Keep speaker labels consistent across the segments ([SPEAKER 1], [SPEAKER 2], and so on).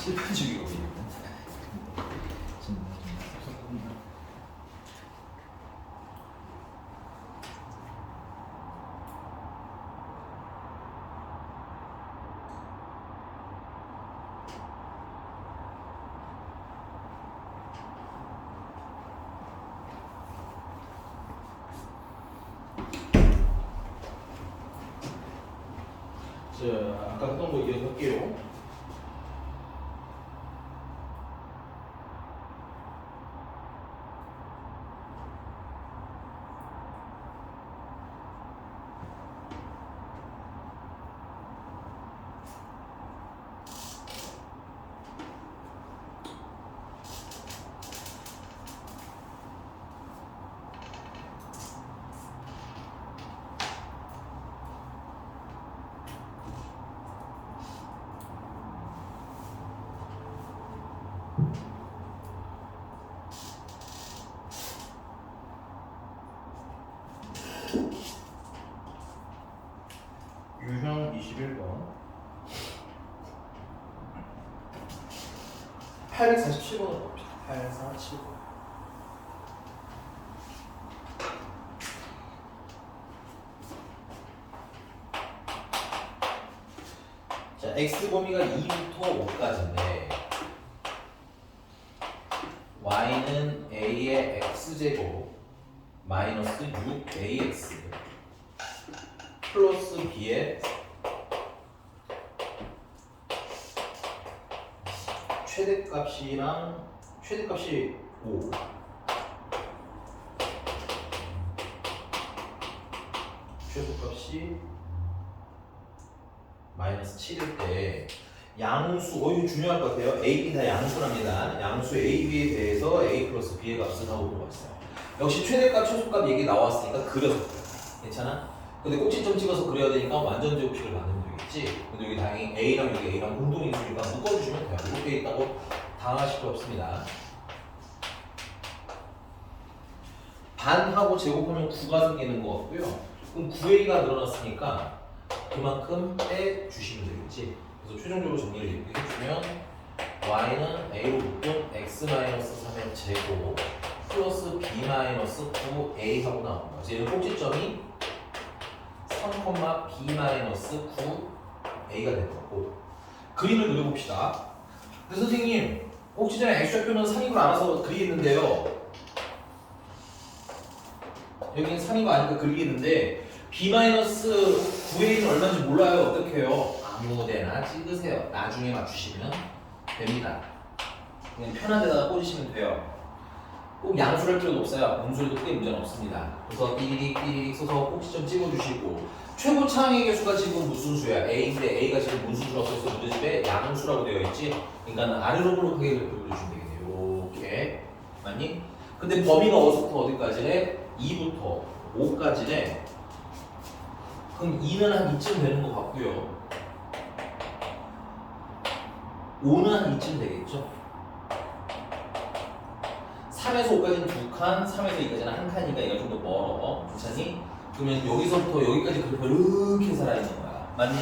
[SPEAKER 1] 실패주기거든요. 자, 아까 했던 거 이어서 할게요. 유형 21번 847번으로 봅시다. 847번. 자, x 범위가 2부터 5까지인데 y는 a의 x제곱 마이너스 6ax 플러스 b의 최대값이 5 최소값이 마이너스 7일 때 양수, 이거 중요할 것 같아요. A, B 다 양수랍니다. 양수 A, B에 대해서 A 플러스 B의 값을 하고 들어왔어요. 역시 최대값, 최소값 얘기 나왔으니까 그려서 그래요. 괜찮아? 근데 꼭지점 찍어서 그려야 되니까 완전 제곱식을 만들면 되겠지. 근데 여기 다행히 A랑 여기 A랑 공동인수니까 묶어주시면 돼요. 이렇게 있다고 당황하실 필요 없습니다. 반하고 제곱하면 9가 생기는 것 같고요. 그럼 9A가 늘어났으니까 그만큼 빼주시면 되겠지. 그래서 최종적으로 정리를 이렇게 해주면 y는 a로 묶은 x-3의 제곱 플러스 b-9a 하고 나오는 거야. 그래서 얘는 꼭지점이 3,b-9a가 되는 거고. 그림을 그려봅시다. 근데 선생님 꼭지점에 x좌표는 상익을 알아서 그리겠는데요. 여기는 상익이 아니까 그리겠는데 b-9a는 얼마인지 몰라요. 어떻게 해요? 아무데나 찍으세요. 나중에 맞추시면 됩니다. 그냥 편한 데다가 꽂으시면 돼요. 꼭 양수를 할 필요도 없어요. 음수에도 크게 문제는 없습니다. 그래서 띠리릭 써서 꼭지점 찍어주시고 최고 창의 개수가 지금 무슨 수야? a인데 a가 지금 무슨 수라고 써있어? 문제집에 양수라고 되어 있지? 그러니까 아래로 볼록하게 그려주시면 되겠네요. 이렇게 맞니? 근데 범위가 어디서부터 어디까지래? 2부터 5까지래. 그럼 2는 한 이쯤 되는 것 같고요. 5는 한 이쯤 되겠죠? 3에서 5까지는 2칸, 3에서 2까지는 한 칸이니까 얘가 좀 더 멀어. 괜찮니? 그러면 여기서부터 여기까지 그렇게 이렇게 살아있는 거야. 맞니?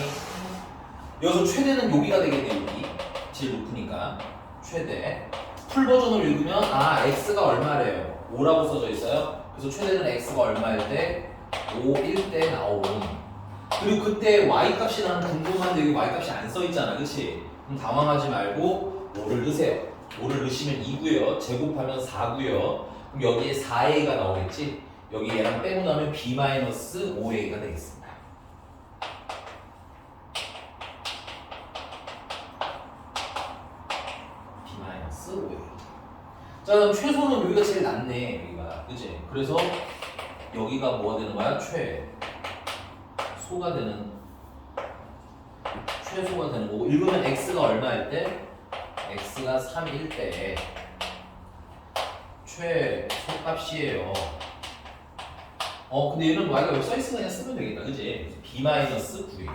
[SPEAKER 1] 여기서 최대는 여기가 되겠네, 여기. 제일 높으니까. 최대. 풀 버전을 읽으면, x가 얼마래요? 5라고 써져 있어요. 그래서 최대는 x가 얼마일 때? 5일 때 나온. 그리고 그때 y 값이 나는 궁금한데 여기 y 값이 안 써 있잖아, 그치? 그럼 당황하지 말고 5를 넣으세요. 5를 넣으시면 2고요. 제곱하면 4고요. 그럼 여기에 4a가 나오겠지? 여기 얘랑 빼고 나면 b-5a가 되겠습니다. b-5a. 자, 그럼 최소는 여기가 제일 낮네, 여기가. 그치? 그래서 여기가 뭐가 되는 거야? 최소가 되는 거고, 읽으면 x가 얼마일 때? x가 3일 때 최소값이에요. 근데 얘는 y가 여기 써있으면 그냥 쓰면 되겠다, 그치? b-9a.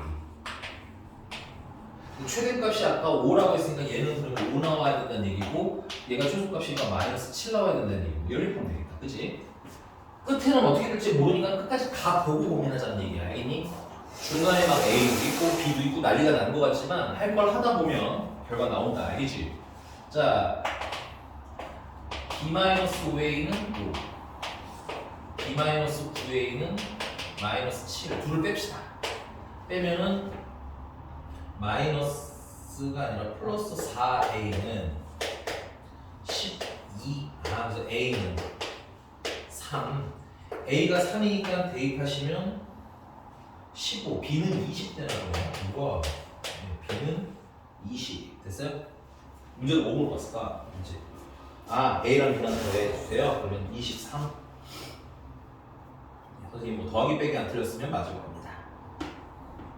[SPEAKER 1] 최대값이 아까 5라고 했으니까 얘는 그러면 5 나와야 된다는 얘기고, 얘가 최소값이니까 마이너스 7 나와야 된다는 얘기고, 이렇게 하면 되겠다, 그치? 끝에는 어떻게 될지 모르니까 끝까지 가보고 고민하자는 얘기야, 알겠니? 중간에 막 A도 있고 B도 있고 난리가 난 것 같지만 할 걸 하다 보면 결과 나온다. 알겠지? 자, b-5a는 5, b-9a는 마이너스 7을 둘을 뺍시다. 빼면은 마이너스가 아니라 플러스 4a는 12, 그래서 a는 3, a가 3이니까 대입하시면 15, b는 20 되나요? 이거 b는 20 됐어요? 문제를 뭐 물어봤을까? 문제. a랑 b랑 더해주세요. 그러면 23. 선생님 뭐 더하기 빼기 안 틀렸으면 맞을 겁니다.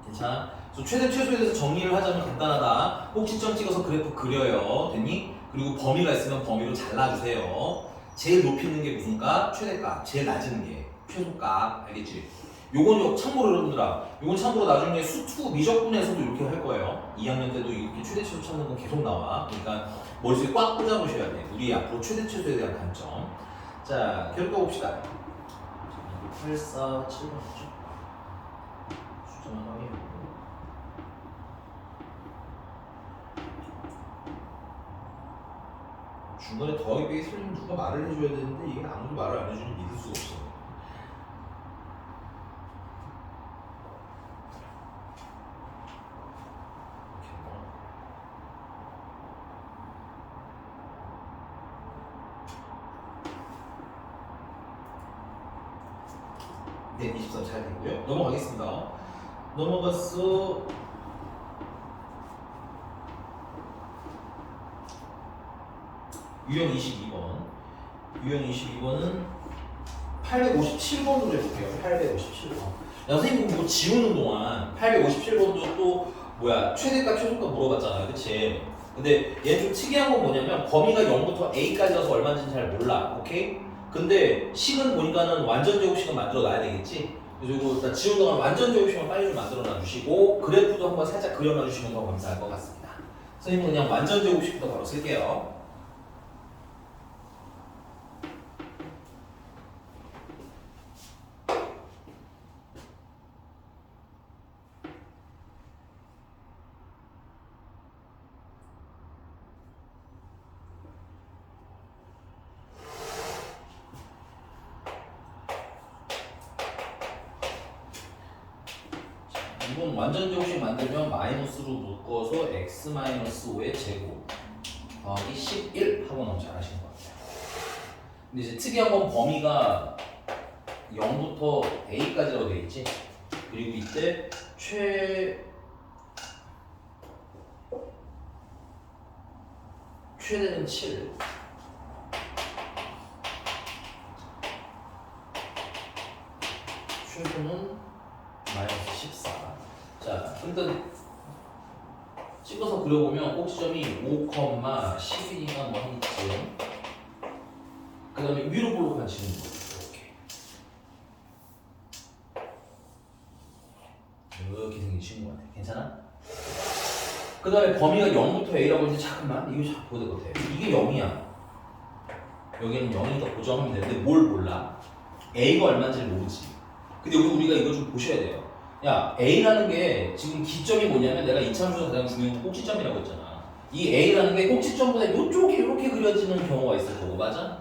[SPEAKER 1] 괜찮아? 그래서 최대 최소에 대해서 정리를 하자면 간단하다. 꼭지점 찍어서 그래프 그려요. 됐니? 그리고 범위가 있으면 범위로 잘라주세요. 제일 높이 있는 게 무슨 값? 최대값. 제일 낮은 게 최소값. 알겠지? 요건 참고로 여러분들아, 요건 참고로 나중에 수투 미적분에서도 이렇게 할 거예요. 2학년 때도 이렇게 최대 최소 찾는 건 계속 나와. 그러니까 머릿속에 꽉 꽂아보셔야 돼. 우리 앞으로 최대 최소에 대한 관점. 자, 결과 봅시다. 8, 4, 7 맞죠? 숫자만 확인해보고. 중간에 더하기 빼기 틀리면 누가 말을 해줘야 되는데 이게 아무도 말을 안 해주니 믿을 수가 없어. 네, 23 잘 되고요. 넘어가겠습니다. 넘어갔어. 유형 22번. 유형 22번은 857번으로 해볼게요. 857번. 야, 선생님 뭐 지우는 동안 857번도 또 뭐야 최대값 최소값 물어봤잖아요. 그치? 근데 얘는 좀 특이한 건 뭐냐면 범위가 0부터 a까지라서 얼마인지는 잘 몰라. 오케이? 근데 식은 보니까는 완전 제곱식은 만들어 놔야 되겠지? 그리고 일단 지운 동안 완전 제곱식만 빨리 좀 만들어 놔주시고 그래프도 한번 살짝 그려 놔주시면 더 감사할 것 같습니다. 선생님은 그냥 완전 제곱식부터 바로 쓸게요. 이건 완전 제곱식 만들면 마이너스로 묶어서 x-5의 제곱 더하기 11 하고 너무 잘하시는 것 같아요. 근데 이제 특이한 건 범위가 0부터 a까지라고 되어 있지. 그리고 이때 최대는 7, 최소는 마이너스 14. 자, 일단 찍어서 그려보면 꼭지점이 5,11이니까 뭐 한 이쯤. 그 다음에 위로 볼록한 지는 거예요. 이렇게 생긴 친구 같아. 괜찮아? 그 다음에 범위가 0부터 a라고 했는데 잠깐만 이거 잘 보야 될 것 같아. 이게 0이야. 여기는 0이니까 고정하면 되는데 뭘 몰라? a가 얼마인지를 모르지. 근데 우리가 이거 좀 보셔야 돼요. 야, A라는 게 지금 기점이 뭐냐면 내가 이차함수에서 가장 중요한 건 꼭지점이라고 했잖아. 이 A라는 게 꼭지점보다 이쪽이 이렇게 그려지는 경우가 있을 거고, 맞아?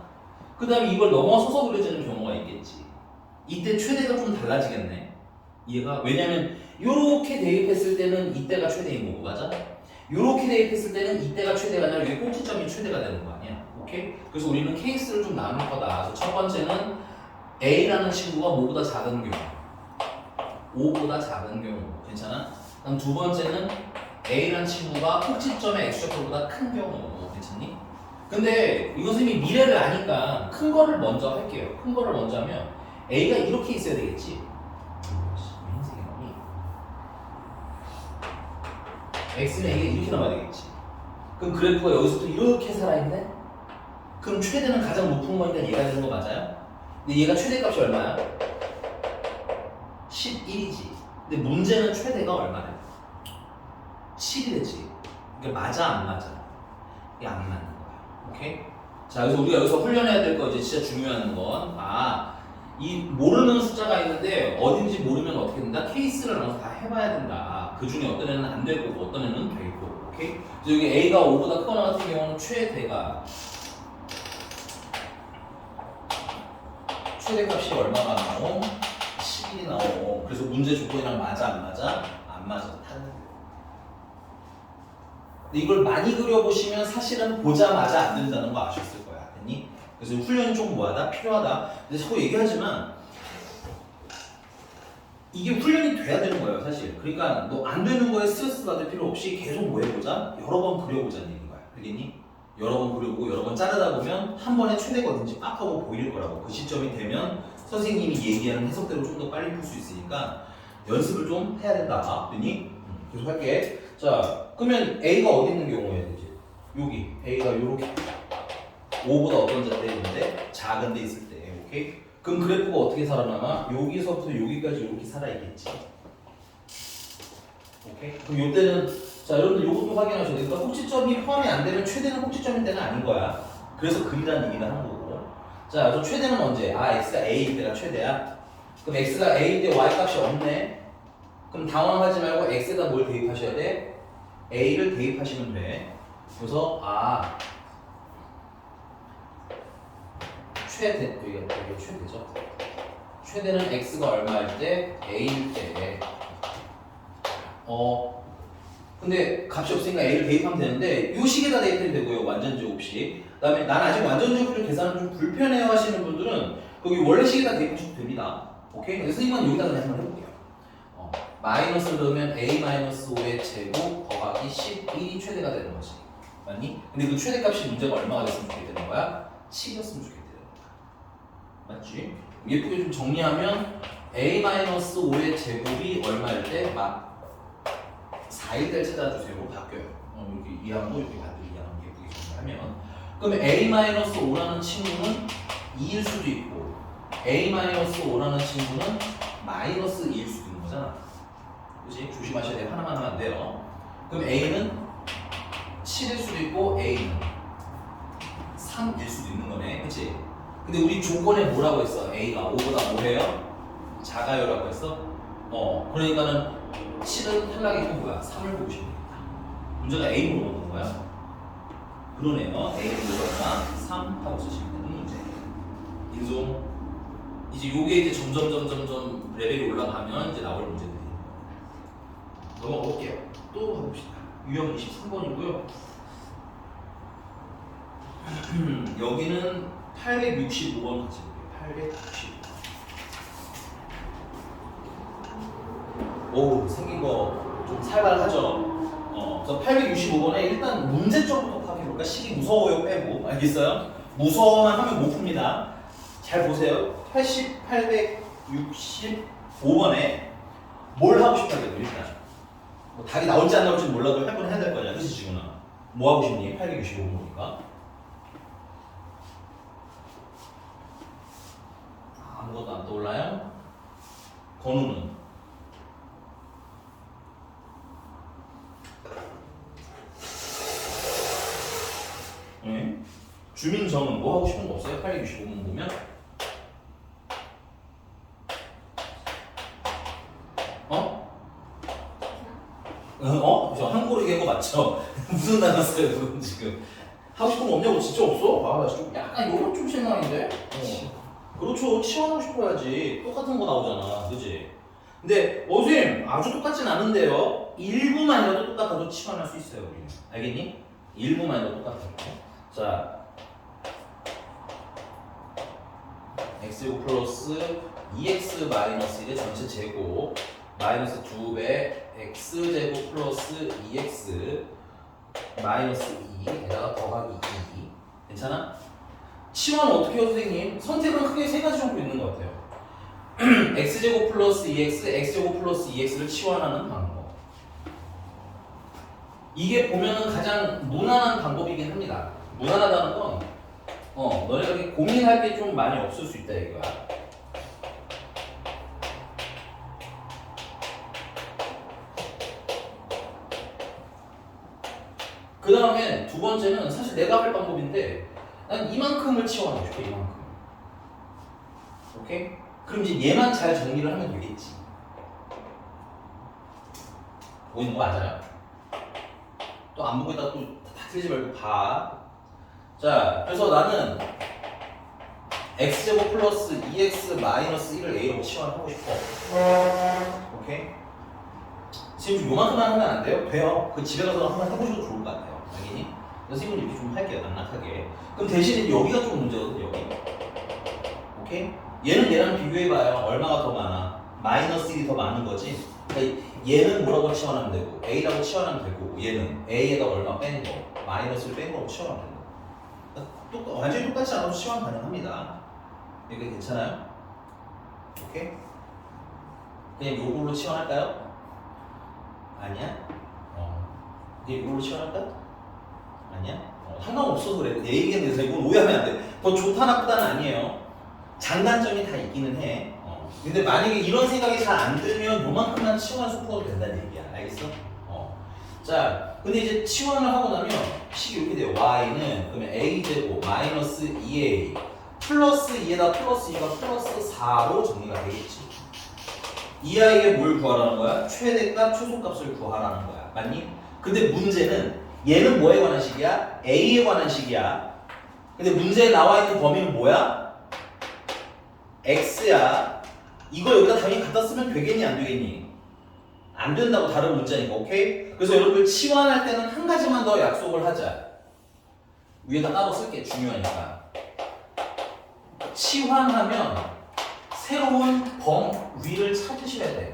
[SPEAKER 1] 그 다음에 이걸 넘어서서 그려지는 경우가 있겠지. 이때 최대가 좀 달라지겠네. 이해가? 왜냐면 이렇게 대입했을 때는 이때가 최대인 거고, 맞아? 이렇게 대입했을 때는 이때가 최대가 아니라 여기 꼭지점이 최대가 되는 거 아니야? 오케이? 그래서 우리는 케이스를 좀 나눌 거다. 그래서 첫 번째는 A라는 친구가 뭐보다 작은 경우, 5보다 작은 경우. 괜찮아? 그럼 두 번째는 A라는 친구가 꼭지점의 X좌표보다 큰 경우. 괜찮니? 근데 이거 선생님이 미래를 아니까 큰 거를 먼저 할게요. 큰 거를 먼저 하면 A가 이렇게 있어야 되겠지. X는 A가 이렇게 나와야 되겠지. 그럼 그래프가 여기서부터 이렇게 살아있네? 그럼 최대는 가장 높은 거니까 얘가 되는 거 맞아요? 근데 얘가 최대값이 얼마야? 11이지. 근데 문제는 최대가 얼마래? 7이 되지. 이게 맞아 안 맞아? 이게 안 맞는 거야. 오케이? 자, 그래서 우리가 여기서 훈련해야 될 거 이제 진짜 중요한 건 이 모르는 숫자가 있는데 어딘지 모르면 어떻게 된다? 케이스를 나눠서 다 해봐야 된다. 그 중에 어떤 애는 안 될 거고 어떤 애는 될 거고. 오케이? 그래서 여기 A가 5보다 크거나 같은 경우는 최대값이 얼마가 나옴? 10이 나옴. 그래서 문제 조건이랑 맞아 안 맞아? 안 맞아서 타는 거예요. 근데 이걸 많이 그려보시면 사실은 보자마자 안 된다는 거 아셨을 거야. 됐니? 그래서 훈련이 좀 뭐하다? 필요하다. 근데 자꾸 얘기하지만 이게 훈련이 돼야 되는 거예요, 사실. 그러니까 너 안 되는 거에 스트레스 받을 필요 없이 계속 뭐 해보자? 여러 번 그려보자는 얘기인 거야. 알겠니? 여러 번 그려보고 여러 번 자르다 보면 한 번에 최대가 어딘지 빡 하고 보일 거라고. 그 시점이 되면 선생님이 얘기하는 해석대로 좀 더 빨리 풀 수 있으니까 연습을 좀 해야 된다. 됐니? 계속 할게. 자, 그러면 A가 어디 있는 경우에 되지? 여기. A가 요렇게 5보다 어떤 자리인데 작은 데 있을 때. 오케이? 그럼 그래프가 어떻게 살아남아? 여기서부터 여기까지 이렇게 살아있겠지. 오케이? 그럼 이때는 자 여러분들 이것도 확인하셔야 돼요. 그러니까 꼭지점이 포함이 안 되면 최대는 꼭지점인 때는 아닌 거야. 그래서 그리라는 얘기를 하는 거고. 자, 그래서 최대는 언제? 아, x가 a일 때가 최대야. 그럼 x가 a일 때 y 값이 없네. 그럼 당황하지 말고 x에다 뭘 대입하셔야 돼? a를 대입하시면 돼. 그래서 아 최대, 이게 최대죠. 최대는 x가 얼마일 때? a일 때. 근데 값이 없으니까 a를 대입하면 되는데 이 식에다 대입해도 되고요. 완전제곱식. 그다음에 난 아직 완전제곱식 계산을 좀 불편해요 하시는 분들은 거기 원래 식에다 대입하셔도 됩니다. 오케이? 그래서 선생님은 여기다 그냥 한번 해볼게요. 마이너스를 넣으면 a-5의 제곱 더하기 11이 최대가 되는 거지. 맞니? 근데 그 최대값이 문제가 얼마가 됐으면 좋겠다는 거야? 10이었으면 좋겠대요. 맞지? 예쁘게 좀 정리하면 a-5의 제곱이 얼마일 때? 막 4일 때를 찾아주세요로 바뀌어요. 이렇게 이항도 이렇게 반대로 이항 예쁘게 정리하면 그러면 a-5라는 친구는 2일 수도 있고 a-5라는 친구는 마이너스 2일 수도 있는 거잖아. 그치? 조심하셔야 돼요. 하나만 하면 안 돼요. 그럼 a는 7일 수도 있고 a는 3일 수도 있는 거네. 그치? 근데 우리 조건에 뭐라고 했어? a가 5보다 뭐해요? 작아요라고 했어? 그러니까는 7은 탈락이고 뭐야? 3을 보시면 되겠다. 문제가 A 물어보는 거야. 그러네요. A의 물어보나 3 하고 쓰시면 되는 문제. 인종. 이제 요게 이제 점점 레벨이 올라가면 이제 나올 문제들이 넘어가 볼게요. 또 가봅시다. 유형 23번이고요. 여기는 865번 같이 볼게요. 865번. 오, 생긴 거 좀 살벌하죠? 그래서 865번에 일단 문제점부터 파악해볼까? 식이 무서워요 빼고. 알겠어요? 무서워만 하면 못 풉니다. 잘 보세요. 865번에 뭘 하고 싶다고요, 일단. 뭐 답이 나올지 안 나올지 몰라도 할 건 해야 될 거냐, 그치, 지훈아? 뭐 하고 싶니? 865번 보니까. 아무것도 안 떠올라요? 건우는? 네. 주민정은 뭐 하고 싶은 거 없어요? 865번 보면? 저 한국어로 얘기한 거 맞죠? 무슨 단어였어요, 그건 지금? 하고 싶은 거 없냐고 진짜 없어? 아, 나 좀 약간 요거 좀 실망인데? 그렇죠. 치환하고 싶어야지. 똑같은 거 나오잖아. 그지? 근데, 선생님, 아주 똑같진 않은데요? 일부만이라도 똑같아도 치환할 수 있어요, 우리는. 알겠니? 일부만이라도 똑같아요. 자, x제곱 플러스 2x 마이너스 1의 전체 제곱 마이너스 2배 x제곱 플러스 2x 마이너스 2에다가 더하기 2 괜찮아? 치환은 어떻게 해요 선생님? 선택은 크게 세 가지 정도 있는 것 같아요. x제곱 플러스 2x, x제곱 플러스 2x를 치환하는 방법. 이게 보면은 가장 무난한 방법이긴 합니다. 무난하다는 건 너네가 이렇게 고민할 게 좀 많이 없을 수 있다 이거야. 그 다음에 두 번째는 사실 내가 할 방법인데 난 이만큼을 치워하고 싶어. 이만큼. 오케이? 그럼 이제 얘만 잘 정리를 하면 되겠지. 보이는 거 맞아요? 또 안 보고 있다가 또 다 틀리지 말고 봐. 자, 그래서 나는 x제곱 플러스 2x 마이너스 1을 a로 치환하고 싶어. 오케이? 지금 좀 요만큼만 하면 안 돼요? 돼요. 그 집에 가서 한번 해보셔도 좋을 것 같아요. 당연히. 그래서 이건 이렇게 좀 할게요. 낭락하게. 그럼 대신에 여기가 좀 문제거든요. 여기. 오케이? 얘는 얘랑 비교해봐요. 얼마가 더 많아? 마이너스 1이 더 많은 거지. 그러니까 얘는 뭐라고 치환하면 되고 a라고 치환하면 되고 얘는 a에다 얼마 뺀 거, 마이너스를 뺀 거로 치환하면 된다. 그러니까 완전히 똑같지 않아도 치환 가능합니다. 이게 괜찮아요? 오케이? 그냥 요걸로 치환할까요? 아니야? 그냥 요걸로 치환할까? 아니야? 상관없어서 그래. 내 얘기했는데 이건 오해하면 안 돼. 더 좋다 나쁘다는 아니에요. 장단점이 다 있기는 해. 근데 만약에 이런 생각이 잘 안 들면 요만큼만 치환 수포가 된다는 얘기야. 알겠어? 자, 근데 이제 치환을 하고 나면 식이 이렇게 돼요. y는 그러면 a제곱 마이너스 2a 플러스 2에다 플러스 2가 플러스 4로 정리가 되겠지. 이 아이의 뭘 구하라는 거야? 최대값, 최소값을 구하라는 거야. 맞니? 근데 문제는 얘는 뭐에 관한 식이야? a에 관한 식이야. 근데 문제에 나와 있는 범위는 뭐야? x야. 이거 여기다 당연히 갖다 쓰면 되겠니 안 되겠니? 안 된다고 다른 문자니까. 오케이? 그래서 여러분들 치환할 때는 한 가지만 더 약속을 하자. 위에다 따로 쓸게. 중요하니까. 치환하면 새로운 범위를 찾으셔야 돼.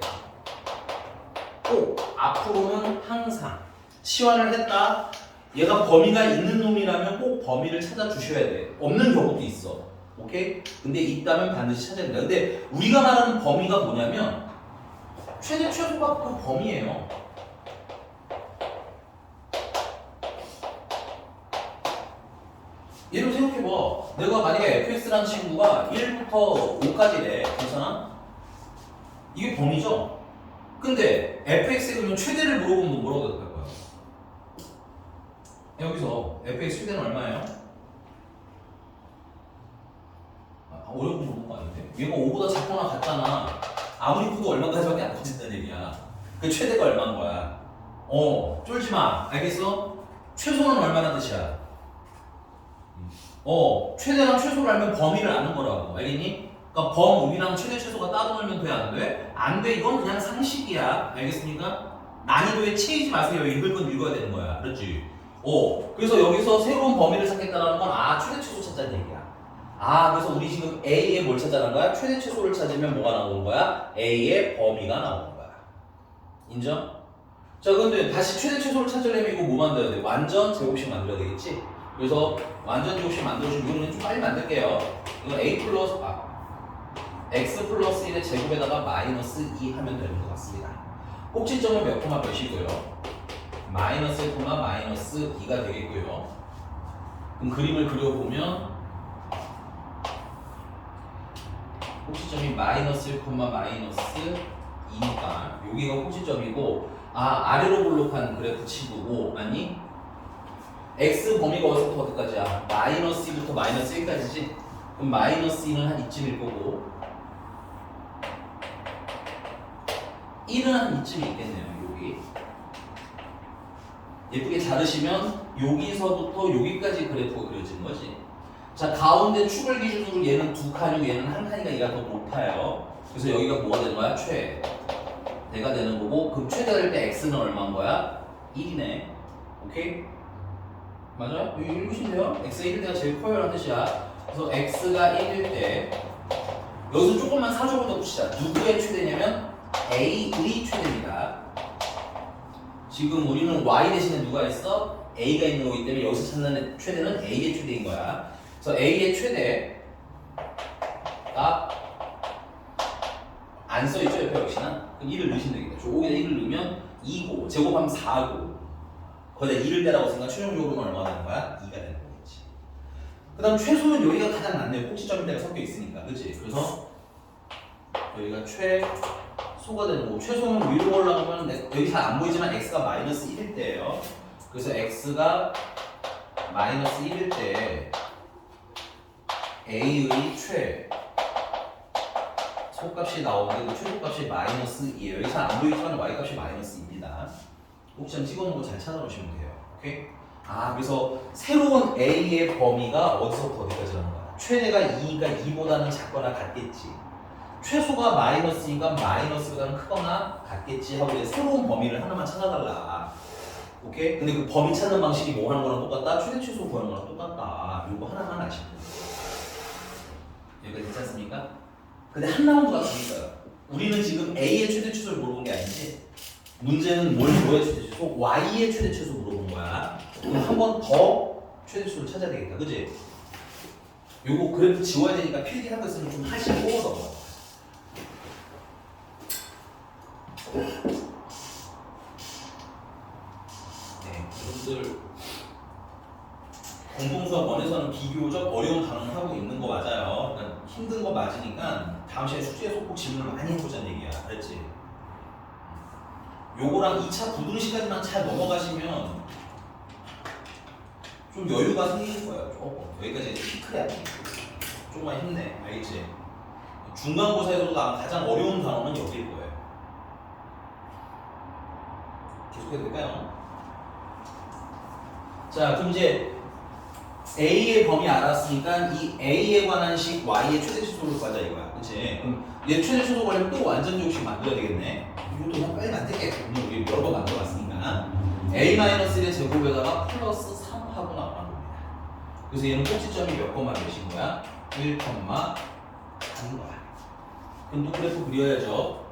[SPEAKER 1] 꼭 앞으로는 항상 치환을 했다. 얘가 범위가 있는 놈이라면 꼭 범위를 찾아주셔야 돼. 없는 경우도 있어. 오케이? 근데 있다면 반드시 찾아야 된다. 근데 우리가 말하는 범위가 뭐냐면 최대 최소가 그 범위예요. 예를 생각해봐. 내가 만약에 fx라는 친구가 1부터 5까지래. 괜찮아? 이게 범위죠? 근데 fx에 그러면 최대를 물어보면 뭐라고 대답할 거야? 여기서 fx 최대는 얼마예요? 어려운 거 물어본 거 아닌데? 얘가 5보다 작거나 같잖아. 아무리 커도 얼마까지밖에 안 커진다는 얘기야. 그 최대가 얼마인 거야? 쫄지 마. 알겠어? 최소는 얼마나 뜻이야? 최대랑 최소를 알면 범위를 아는 거라고. 알겠니? 그러니까 범위랑 최대 최소가 따로 놀면 돼, 안 돼? 안 돼. 이건 그냥 상식이야. 알겠습니까? 난이도에 치이지 마세요. 읽을 건 읽어야 되는 거야. 그렇지? 그래서 여기서 새로운 범위를 찾겠다는 건 최대 최소 찾자는 얘기야. 그래서 우리 지금 A의 뭘 찾자는 거야? 최대 최소를 찾으면 뭐가 나오는 거야? A의 범위가 나오는 거야. 인정? 자, 근데 다시 최대 최소를 찾으려면 이거 뭐 만들어야 돼? 완전 제곱식 만들어야 되겠지? 그래서 완전 제곱식 만들어주면 이거는 좀 빨리 만들게요. 이건 A 플러스 X 플러스 1의 제곱에다가 마이너스 2 하면 되는 것 같습니다. 꼭지점은 몇 코마 몇이고요? 마이너스 1 코마 마이너스 2가 되겠고요. 그럼 그림을 그려보면 꼭지점이 마이너스 1, 마이너스 2니까 여기가 꼭지점이고 아래로 볼록한 그래프 치고고 아니 x 범위가 어디서부터 어디까지야? 마이너스 2부터 마이너스 1까지지? 그럼 마이너스 2는 한 이쯤일 거고 1은 한 이쯤이 있겠네요. 여기 예쁘게 자르시면 여기서부터 여기까지 그래프가 그려지는 거지. 자, 가운데 축을 기준으로 얘는 두 칸이고 얘는 한 칸이니까 얘가 더 높아요. 그래서 여기가 뭐가 되는 거야? 최대가 되는 거고 그럼 최대가 될 때 x는 얼마인 거야? 1이네. 오케이? 맞아요? 여기 읽으시면 돼요. x가 1일 때가 제일 커요 라는 뜻이야. 그래서 x가 1일 때 여기서 조금만 사족을 더 붙이자. 누구의 최대냐면 a의 최대입니다. 지금 우리는 y 대신에 누가 있어? a가 있는 거기 때문에 여기서 찾는 최대는 a의 최대인 거야. 그래서 a의 최대가 안 써있죠 옆에 역시나? 그럼 1을 넣으시면 되겠다. 저기다 1을 넣으면 2고 제곱하면 4고 거기다 2를 빼라고 생각 최종적으로는 얼마가 되는 거야? 2가 되는 거겠지. 그 다음 최소는 여기가 가장 낫네요. 꼭지점이 때가 섞여 있으니까 그치? 그래서 여기가 최소가 되는 거고 최소는 위로 올라가면 여기 잘 안 보이지만 x가 마이너스 1일 때예요. 그래서 x가 마이너스 1일 때 a의 소값이 나오는데 그 최소값이 마이너스 2예요. 여기 잘 안 보이지만 y값이 마이너스 2입니다. 꼭지점 찍어놓은 거 잘 찾아보시면 돼요. 오케이? 아, 그래서 새로운 A의 범위가 어디서부터 어디까지라는 거야? 최대가 2가 2보다는 작거나 같겠지. 최소가 마이너스니까 마이너스보다는 크거나 같겠지 하고 이제 새로운 범위를 하나만 찾아달라. 오케이? 근데 그 범위 찾는 방식이 뭐 하는 거랑 똑같다? 최대 최소 구하는 거랑 똑같다. 이거 하나만 아시면 돼요. 여기까지 괜찮습니까? 근데 한 라운드가 더 있어요. 우리는 지금 A의 최대 최소를 물어본 게 아니지. 문제는 뭐의 최대 최소? Y의 최대 최소 물어본 거야. 그럼 한 번 더 최대 최소를 찾아야 되겠다. 그지? 요거 그래프 지워야 되니까 필기한 거 있으면 좀 하시고 넘어가. 네, 여러분들 공동수학 원에서는 비교적 어려운 단어를 하고 있는 거 맞아요. 그러니까 힘든 거 맞으니까 다음 시간에 숙제에서 꼭 질문을 많이 해보자는 얘기야. 알았지? 요거랑 2차 부등식까지만 잘 넘어가시면 좀 여유가 생길 거예요. 조금. 여기까지 피크야. 조금만 힘내. 알겠지? 중간고사에서도 가장 어려운 단어는 여기일 거예요. 계속해도 될까요? 자, 그럼 이제 A의 범위 알았으니까 이 A에 관한 식 Y의 최대 최소를 구하자 이거야. 그치? 그럼 얘 최대 최소 관련 또 완전 조금씩 만들어야 되겠네. 이것도 그냥 빨리 만들게. 오늘 우리 여러 번 만들어봤으니까. A-1의 제곱에다가 플러스 3 하고 나오는 겁니다. 그래서 얘는 꼭지점이 몇 콤마 몇인 거야? 1, 3인 거야. 그럼 또 그래프 그려야죠.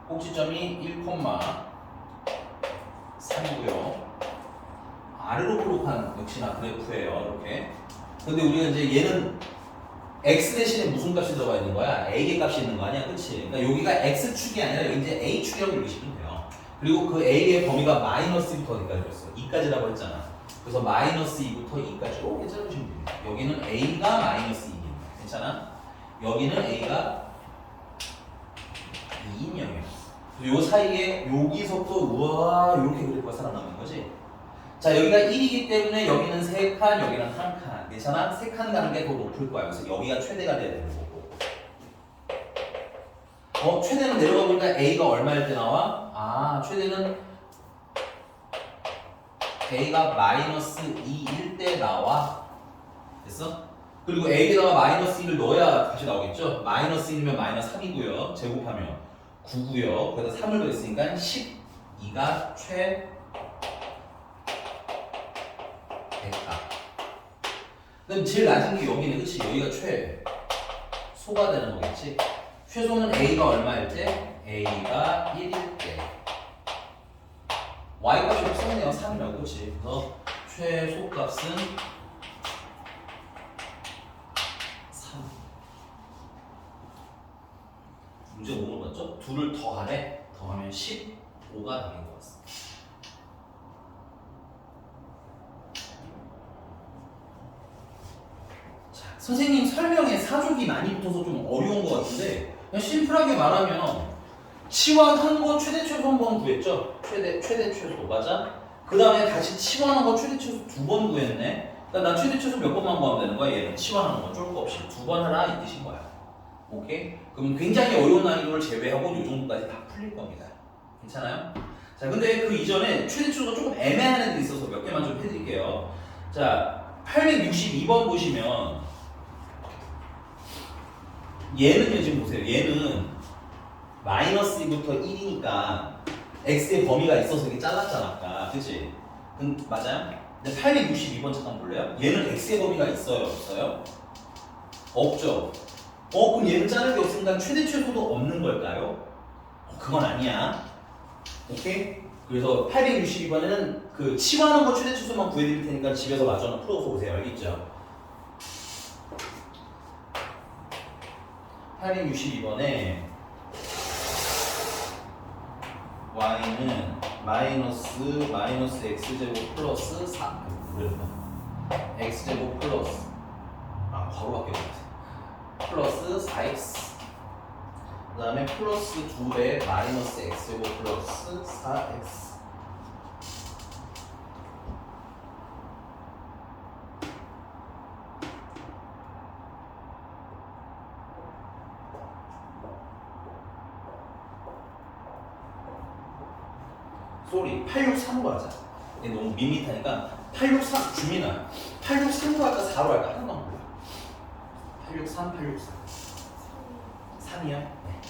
[SPEAKER 1] 꼭지점이 1, 3이고요. 아래로 볼록한 역시나 그래프예요. 이렇게. 근데 우리가 이제 얘는 x 대신에 무슨 값이 들어가 있는 거야? a의 값이 있는 거 아니야? 그치? 그러니까 여기가 x축이 아니라 여기 이제 a축이라고 읽으시면 돼요. 그리고 그 a의 범위가 마이너스 2부터 어디까지 였어? 2까지라고 했잖아. 그래서 마이너스 2부터 2까지로 괜찮으시면 됩니다. 여기는 a가 마이너스 2입니다. 괜찮아? 여기는 a가 2인 영역. 요 사이에 여기서부터 우와 이렇게 그래프가 살아남는 거지. 자, 여기가 1이기 때문에 여기는 3칸, 여기는 1칸. 괜찮아? 3칸 가는 게 더 높을 거야. 그래서 여기가 최대가 돼야 되는 거고. 최대는 내려가 보니까 A가 얼마일 때 나와? 아, 최대는 A가 마이너스 2일 때 나와. 됐어? 그리고 A에다가 마이너스 1을 넣어야 다시 나오겠죠? 마이너스 1이면 마이너스 3이고요. 제곱하면 9고요. 거기다 3을 더했으니까 12가 그럼 제일 낮은 게 여기네, 그치? 여기가 최소가 되는 거겠지? 최소는 A가 얼마일 때? A가 1일 때. Y 값이 없었네요. 3이라고, 그치? 그래서 최소 값은 3. 문제 뭐 물어봤죠? 2를 더하래? 더하면 15가 나긴 것 같습니다. 선생님 설명에 사족이 많이 붙어서 좀 어려운 것 같은데 그냥 심플하게 말하면 치환한 거 최대 최소 한 번 구했죠? 최대 최소 맞아? 그 다음에 다시 치환한 거 최대 최소 2번 구했네. 그러니까 나 최대 최소 몇 번만 구하면 되는 거야? 얘는 치환하는 거 쫄 거 없이 2번 하라 이 뜻인 거야. 오케이? 그럼 굉장히 어려운 난이도를 제외하고 이 정도까지 다 풀릴 겁니다. 괜찮아요? 자, 근데 그 이전에 최대 최소가 조금 애매한 애들이 있어서 몇 개만 좀 해드릴게요. 자, 862번 보시면 얘는요, 지금 보세요. 얘는 마이너스 2부터 1이니까 x의 범위가 있어서 이렇게 잘랐잖아, 아까. 그치? 맞아요? 근데 862번 잠깐 볼래요? 얘는 x의 범위가 있어요, 없어요? 없죠? 그럼 얘는 자를 게 없으니까 최대 최소도 없는 걸까요? 그건 아니야. 오케이? 그래서 862번에는 그 치환한 거 최대 최소만 구해드릴 테니까 집에서 마저 풀어서 보세요. 알겠죠? 862번에 y는 마이너스 x제곱 플러스 4 x제곱 플러스 바로 바뀌었네. 플러스 4x 그 다음에 플러스 2배 마이너스 x제곱 플러스 4x 쏘리 863로 하자. 이게 너무 밋밋하니까 863 주민아 863로 할까 4로 할까 하나만 골라. 863 863 3이요? 네.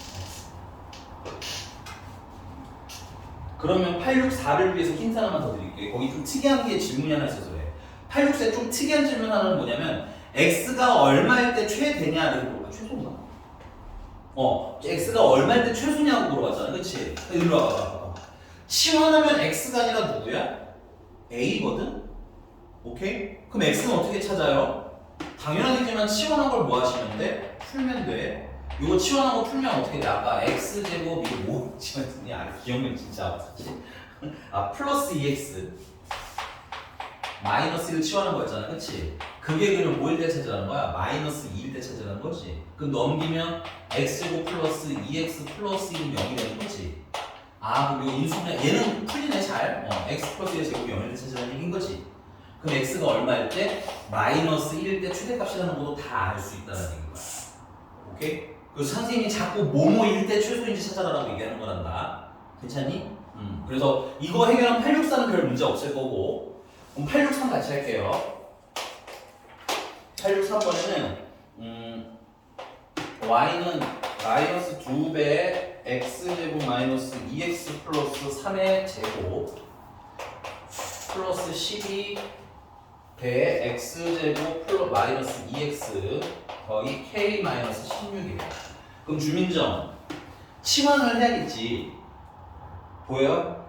[SPEAKER 1] 그러면 864를 위해서 힌트 하나만 더 드릴게요. 거기 좀 특이한 게 질문이 하나 있어서 그래. 864에 좀 특이한 질문 하나는 뭐냐면 x가 얼마일 때 최대냐를 물어봐. 최소인가? x가 얼마일 때 최소냐고 물어봤잖아. 그치? 일로 와봐. 치환하면 x가 아니라 누구야? a거든? 오케이? 그럼 x는 어떻게 찾아요? 당연하겠지만 치환한 걸 뭐 하시면 돼? 풀면 돼. 이거 치환한 거 풀면 어떻게 돼? 아까 x제곱 이거 뭐 치환했니? 기억력 진짜 없었지? 플러스 2x 마이너스 1을 치환한 거였잖아. 그치? 그게 그러면 뭐일 때 찾으라는 거야? 마이너스 2일 때 찾으라는 거지. 그럼 넘기면 x제곱 플러스 2x 플러스 1은 0이 되는 거지. 그럼 이거 인수분해 얘는 풀리네 잘. x 플러스 1 제곱이 0일 때 찾으라는 얘기인 거지. 그럼 x가 얼마일 때? 마이너스 1일 때 최대값이라는 것도 다 알 수 있다는 얘기인 거야. 오케이? 그래서 선생님이 자꾸 뭐뭐일 때 최소인지 찾아라라고 얘기하는 거란다. 괜찮니? 그래서 이거 해결하면 864는 별 문제 없을 거고 그럼 863 같이 할게요. 863번에는 y는 마이너스 2배 x제곱 마이너스 2x 플러스 3의 제곱 플러스 12배 x제곱 플러스 마이너스 2x 더하기 k 마이너스 16이에요. 그럼 주민정 치환을 해야겠지. 보여요?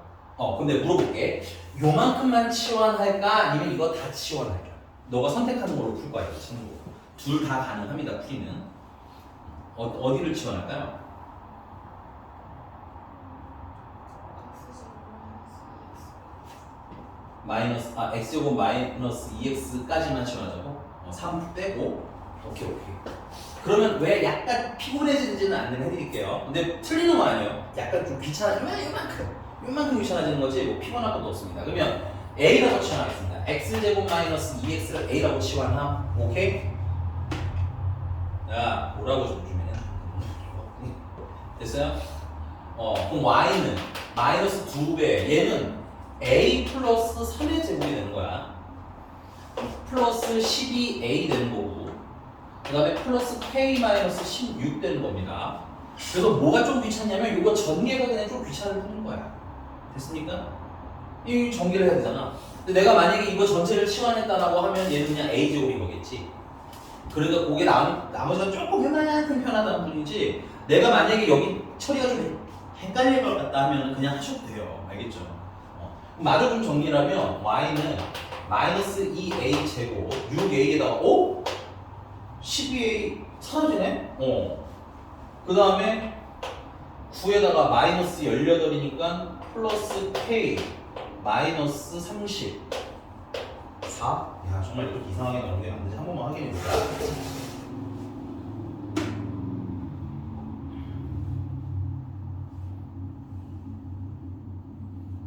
[SPEAKER 1] 근데 물어볼게. 요만큼만 치환할까? 아니면 이거 다 치환할까? 너가 선택하는 걸로 풀 거야, 이 친구. 둘 다 가능합니다, 풀이는. 어디를 치환할까요? x제곱 마이너스 2x까지만 치환하자고? 3 빼고. 오케이. 그러면 왜 약간 피곤해지는지는 안내를 해드릴게요. 근데 틀리는 거 아니에요. 약간 좀 요만큼 귀찮아지는 거지 뭐 피곤할 것도 없습니다. 그러면 a라고 치환하겠습니다. x제곱 마이너스 2x를 a라고 치환함. 오케이? 야, 뭐라고 좀 주면 됐어요? 그럼 y는 마이너스 2배 얘는 a 플러스 3의 제곱이 되는 거야. 플러스 12a 되는 거고 그 다음에 플러스 k 마이너스 16 되는 겁니다. 그래서 뭐가 좀 귀찮냐면 이거 전개가 그냥 좀 귀찮을 뿐인 거야. 됐습니까? 이 전개를 해야 되잖아. 근데 내가 만약에 이거 전체를 치환했다라고 하면 얘는 그냥 a제곱인 거겠지. 그러니까 그게 나머지가 조금 요만큼 편하다는 뿐이지 내가 만약에 여기 처리가 좀 헷갈릴 것 같다 하면 그냥 하셔도 돼요. 알겠죠? 마저 좀 정리를 하면 y는 마이너스 2a 제곱 6a에다가 12a 사라지네? 그 다음에 9에다가 마이너스 18이니까 플러스 k 마이너스 30 4? 야 정말 이렇게 이상하게 나오는 게 맞는지 한 번만 확인해 볼까?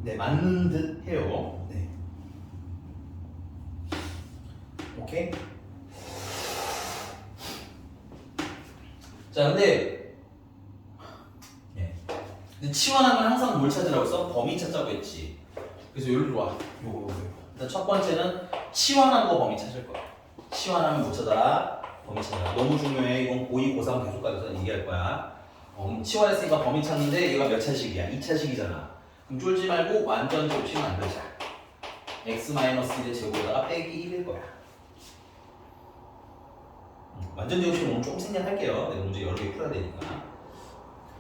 [SPEAKER 1] 네 맞는 듯 해요. 네. 오케이? 자 근데 치환하면 항상 뭘 찾으라고 했어? 범위 찾자고 했지. 그래서 여기로 와. 요거. 일단 첫 번째는 치환한 거 범위 찾을 거야. 치환하면 뭐 찾아라? 범위 찾아라. 너무 중요해. 이건 고2, 고3 계속 가서 얘기할 거야. 치환했으니까 범위 찾는데 얘가 몇 차식이야? 2차식이잖아. 그럼 쫄지 말고 완전 제곱식 만들자. x-1의 제곱에다가 빼기 1일 거야. 완전 제곱식은 오늘 조금 생략할게요. 내가 문제 여러 개 풀어야 되니까.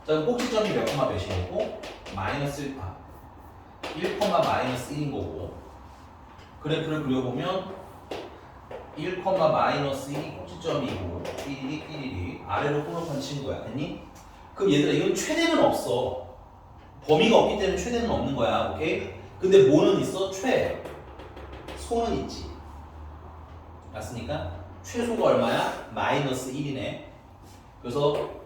[SPEAKER 1] 자, 꼭지점이 몇 콤마 몇이고 마이너스 1, 마이너스 1인 거고 그래프를 그려보면 1, 마이너스 1이 꼭지점이고 1이 아래로 코너판 친구야. 됐니? 그럼 얘들아 이건 최대는 없어. 범위가 없기 때문에 최대는 없는 거야. 오케이? 근데 뭐는 있어? 소는 있지. 맞습니까? 최소가 얼마야? 마이너스 1이네. 그래서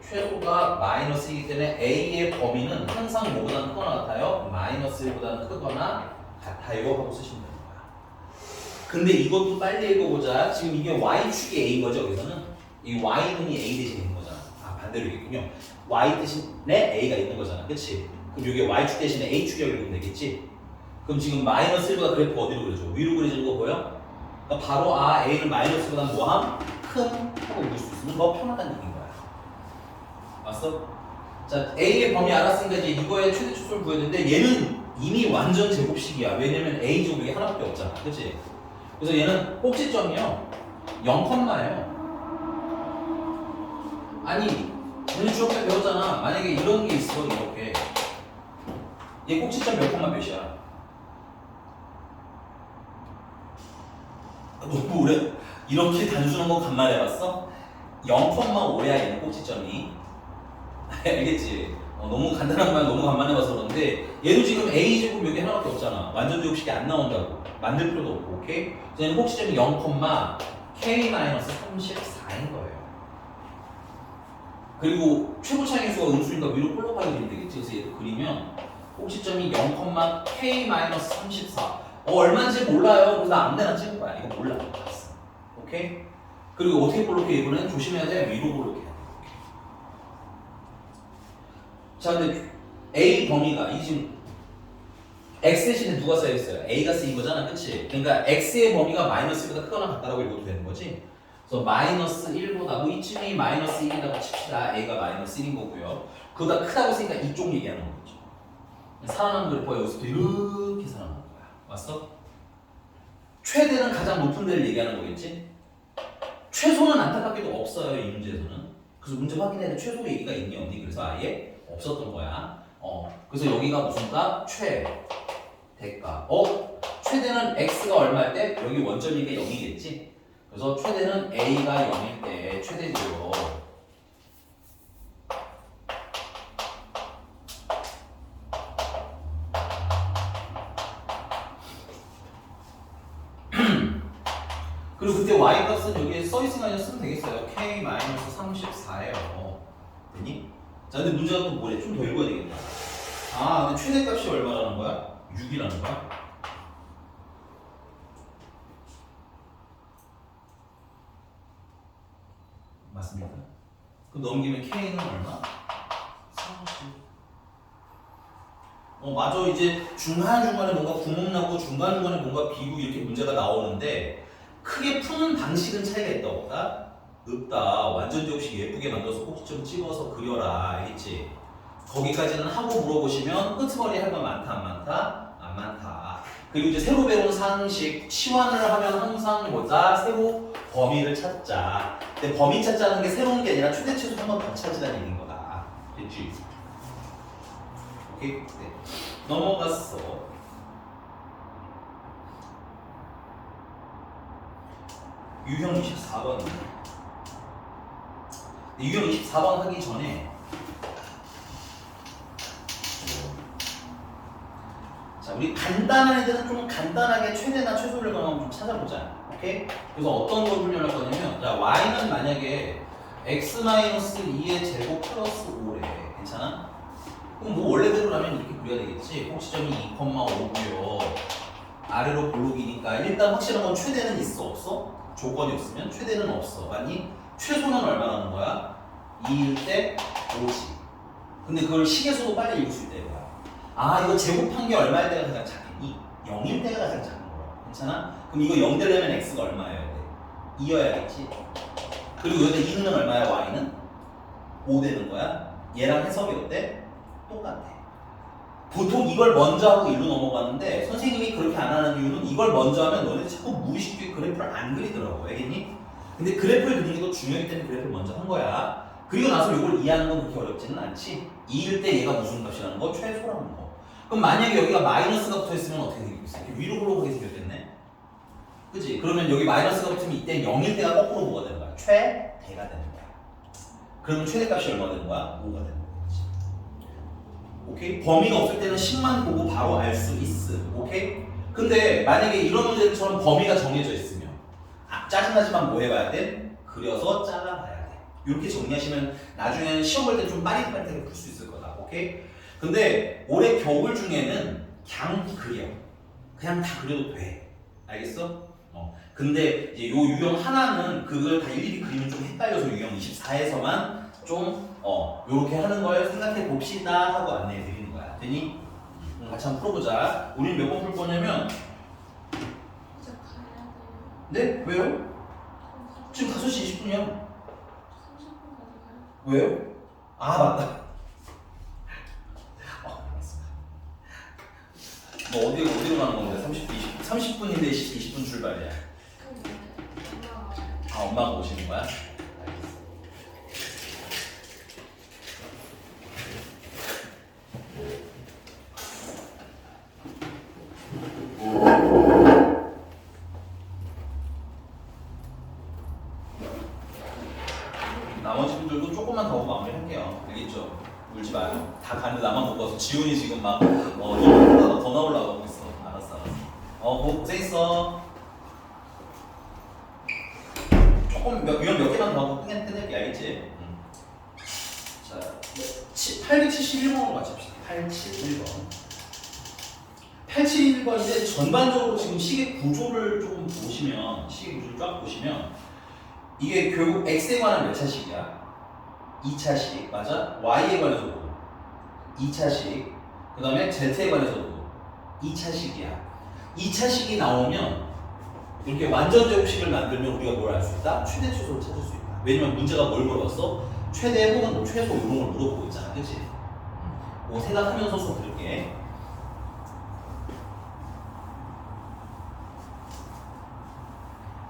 [SPEAKER 1] 최소가 마이너스 1이기 때문에 A의 범위는 항상 뭐보다는 크거나 같아요? 마이너스 1보다는 크거나 같아요 하고 쓰시면 되는 거야. 근데 이것도 빨리 읽어보자. 지금 이게 Y축이 A인 거죠, 여기서는? 이 Y는이 A 대신에 있는 거잖아. 반대로 있군요. Y 대신에 A가 있는 거잖아. 그치? 그럼 이게 Y축 대신에 A축이라고 읽으면 되겠지? 그럼 지금 마이너스 1보다 그래프 어디로 그려져? 위로 그려지는 거 보여? 그러니까 바로 A를 마이너스보다 뭐함? 큰 하고 볼 수 있으면 더 편하다는 얘기인 거야. 왔어? 자, A의 범위 알았으니까 이제 이거의 최대 추수를 구해야 되는데 얘는 이미 완전 제곱식이야. 왜냐면 A 제곱이 하나밖에 없잖아. 그치? 그래서 얘는 꼭지점이요. 0컴마예요. 아니, 오늘 수업 때 배웠잖아. 만약에 이런 게 있어, 이렇게. 얘 꼭지점 몇 컴마 몇이야? 너무 오래? 이렇게 단순한 거 간만에 봤어? 0,5야 얘는 꼭지점이. 알겠지? 너무 간단한 말 너무 간만에 봐서 그런데 얘도 지금 A제곱 여기 하나밖에 없잖아. 완전 제곱식이 안 나온다고. 만들 필요도 없고, 오케이? 그래서 얘는 꼭지점이 0,K-34인 거예요. 그리고 최고 차이수가 음수니까 위로 볼록하게 그리면 되겠지. 그래서 얘도 그리면 꼭지점이 0,K-34. 얼마인지 몰라요. 그래서 나 아무데나 찍을 거야. 이거 몰라. 오케이? 그리고 어떻게 볼록해? 이번엔 조심해야 돼. 위로 볼록해야 돼. 자, 근데 A 범위가 이 지금 X 대신에 누가 써있어요? A가 쓰인 거잖아, 그치? 그러니까 X의 범위가 마이너스 1보다 크거나 같다라고 읽어도 되는 거지? 그래서 마이너스 1보다 뭐 이쯤이 마이너스 1이라고 칩시다. A가 마이너스 1인 거고요. 그보다 크다고 쓰니까 이쪽 얘기하는 거죠. 살아남은 그래프가 여기서부터 이렇게 살아남는 거야. 왔어? 최대는 가장 높은 데를 얘기하는 거겠지? 최소는 안타깝게도 없어요, 이 문제에서는. 그래서 문제 확인해야 돼. 최소 얘기가 있니 없니? 그래서 아예 없었던 거야. 그래서 여기가 무슨 값? 최대값. 최대는 x가 얼마일 때? 여기 원점이니까 0이겠지? 그래서 최대는 a가 0일 때 최대죠. 그리고 그때 y값은 여기에 써있으면 그냥 쓰면 되겠어요. k-34예요. 되니? 자, 근데 문제가 또 뭐래? 좀 더 읽어야 되겠다. 근데 최대값이 얼마라는 거야? 6이라는 거야? 맞습니까? 그럼 넘기면 k는 얼마? 30. 맞아. 이제 중간중간에 뭔가 구멍 나고 중간중간에 뭔가 비고 이렇게 문제가 나오는데 크게 푸는 방식은 차이가 있다 없다? 없다. 완전 제곱식 예쁘게 만들어서 꼭지점 찍어서 그려라. 알겠지? 거기까지는 하고 물어보시면 끄트머리 할 건 많다 안 많다? 안 많다. 그리고 이제 새로 배운 상식 치환을 하면 항상 뭐다? 새로 범위를 찾자. 근데 범위 찾자는 게 새로운 게 아니라 최대 최소 한 번 더 찾으라는 얘기인 거다. 됐지? 오케이? 네. 넘어갔어. 유형 24번. 유형 24번 하기 전에 자, 우리 간단한 애들은 좀 간단하게 최대나 최소를 그럼 좀 찾아보자. 오케이? 그래서 어떤 걸 훈련할 거냐면 자, y는 만약에 x-2의 제곱 플러스 5래. 괜찮아? 그럼 뭐 원래대로라면 이렇게 그려야 되겠지. 꼭지점이 2,5고요. 아래로 볼록이니까 일단 확실한 건 최대는 있어 없어? 조건이 없으면 최대는 없어. 아니 최소는 얼마 나는 거야? 2일 때 5지. 근데 그걸 식에서도 빨리 읽을 수 있다 이거야. 이거 제곱한 게 얼마일 때가 가장 작겠니? 0일 때가 가장 작은 거야. 괜찮아? 그럼 이거 0 되려면 x가 얼마여야 돼? 2여야겠지. 그리고 여기다 2는 얼마야? y는? 5 되는 거야. 얘랑 해석이 어때? 똑같아. 보통 이걸 먼저 하고 일로 넘어가는데 선생님이 그렇게 안 하는 이유는 이걸 먼저 하면 너네들 자꾸 무의식적으로 그래프를 안 그리더라고. 알겠니? 근데 그래프를 그리는 게 더 중요하기 때문에 그래프를 먼저 한 거야. 그리고 나서 이걸 이해하는 건 그렇게 어렵지는 않지. 2일 때 얘가 무슨 값이라는 거? 최소라는 거. 그럼 만약에 여기가 마이너스가 붙어있으면 어떻게 되겠어? 이렇게 위로 볼록하게 생겼겠네? 그치? 그러면 여기 마이너스가 붙으면 이때 0일 때가 거꾸로 뭐가 되는 거야? 최대가 되는 거야. 그러면 최대값이 얼마 되는 거야? 5가 되는 거야. 오케이? 범위가 없을 때는 10만 보고 바로 알 수 있음. 오케이? 근데 만약에 이런 문제들처럼 범위가 정해져 있으면 짜증나지만 뭐 해봐야 돼? 그려서 잘라봐야 돼. 이렇게 정리하시면 나중에는 시험 볼 때 좀 빠릿빠릿하게 풀 수 있을 거다. 오케이? 근데 올해 겨울 중에는 그냥 그려. 그냥 다 그려도 돼. 알겠어? 근데 이제 요 유형 하나는 그걸 다 일일이 그리면 좀 헷갈려서 유형 24에서만 좀 요렇게 하는 걸 생각해 봅시다 하고 안내해 드리는 거야. 되니? 같이 한번 풀어보자. 우린 몇 번 풀 거냐면
[SPEAKER 2] 이제 가야 돼요.
[SPEAKER 1] 네? 왜요? 지금 5시 20분이야.
[SPEAKER 2] 30분까지 가요.
[SPEAKER 1] 왜요? 아 맞다. 뭐 어디로 가는 건데? 30분인데 20분 출발이야.
[SPEAKER 2] 그럼 엄마가 와요.
[SPEAKER 1] 아 엄마가 오시는 거야? 나머지 분들도 조금만 더 마무리할게요. 알겠죠? 울지 마요. 다 가는데 나만 못 가서 지훈이 지금 막 더 나오려고 있어. 알았어. 고생했어. 조금 몇 개만 더 하고 끝낼게. 알겠지? 자, 871번으로 맞춥시다. 871번. 871번인데 전반적으로 지금 시계 구조를 조금 보시면 시계 구조를 쫙 보시면 이게 결국 X에 관한 몇 차식이야? 2차식 맞아? Y에 관해서도 2차식 그 다음에 Z에 관해서도 2차식이야 2차식이 나오면 이렇게 완전 제곱식을 만들면 우리가 뭘 알 수 있다? 최대 최소를 찾을 수 있다. 왜냐면 문제가 뭘 물어봤어? 최대 혹은 뭐 최소 이런 걸 물어보고 있잖아. 그치? 뭐 생각하면서 수업 들을게.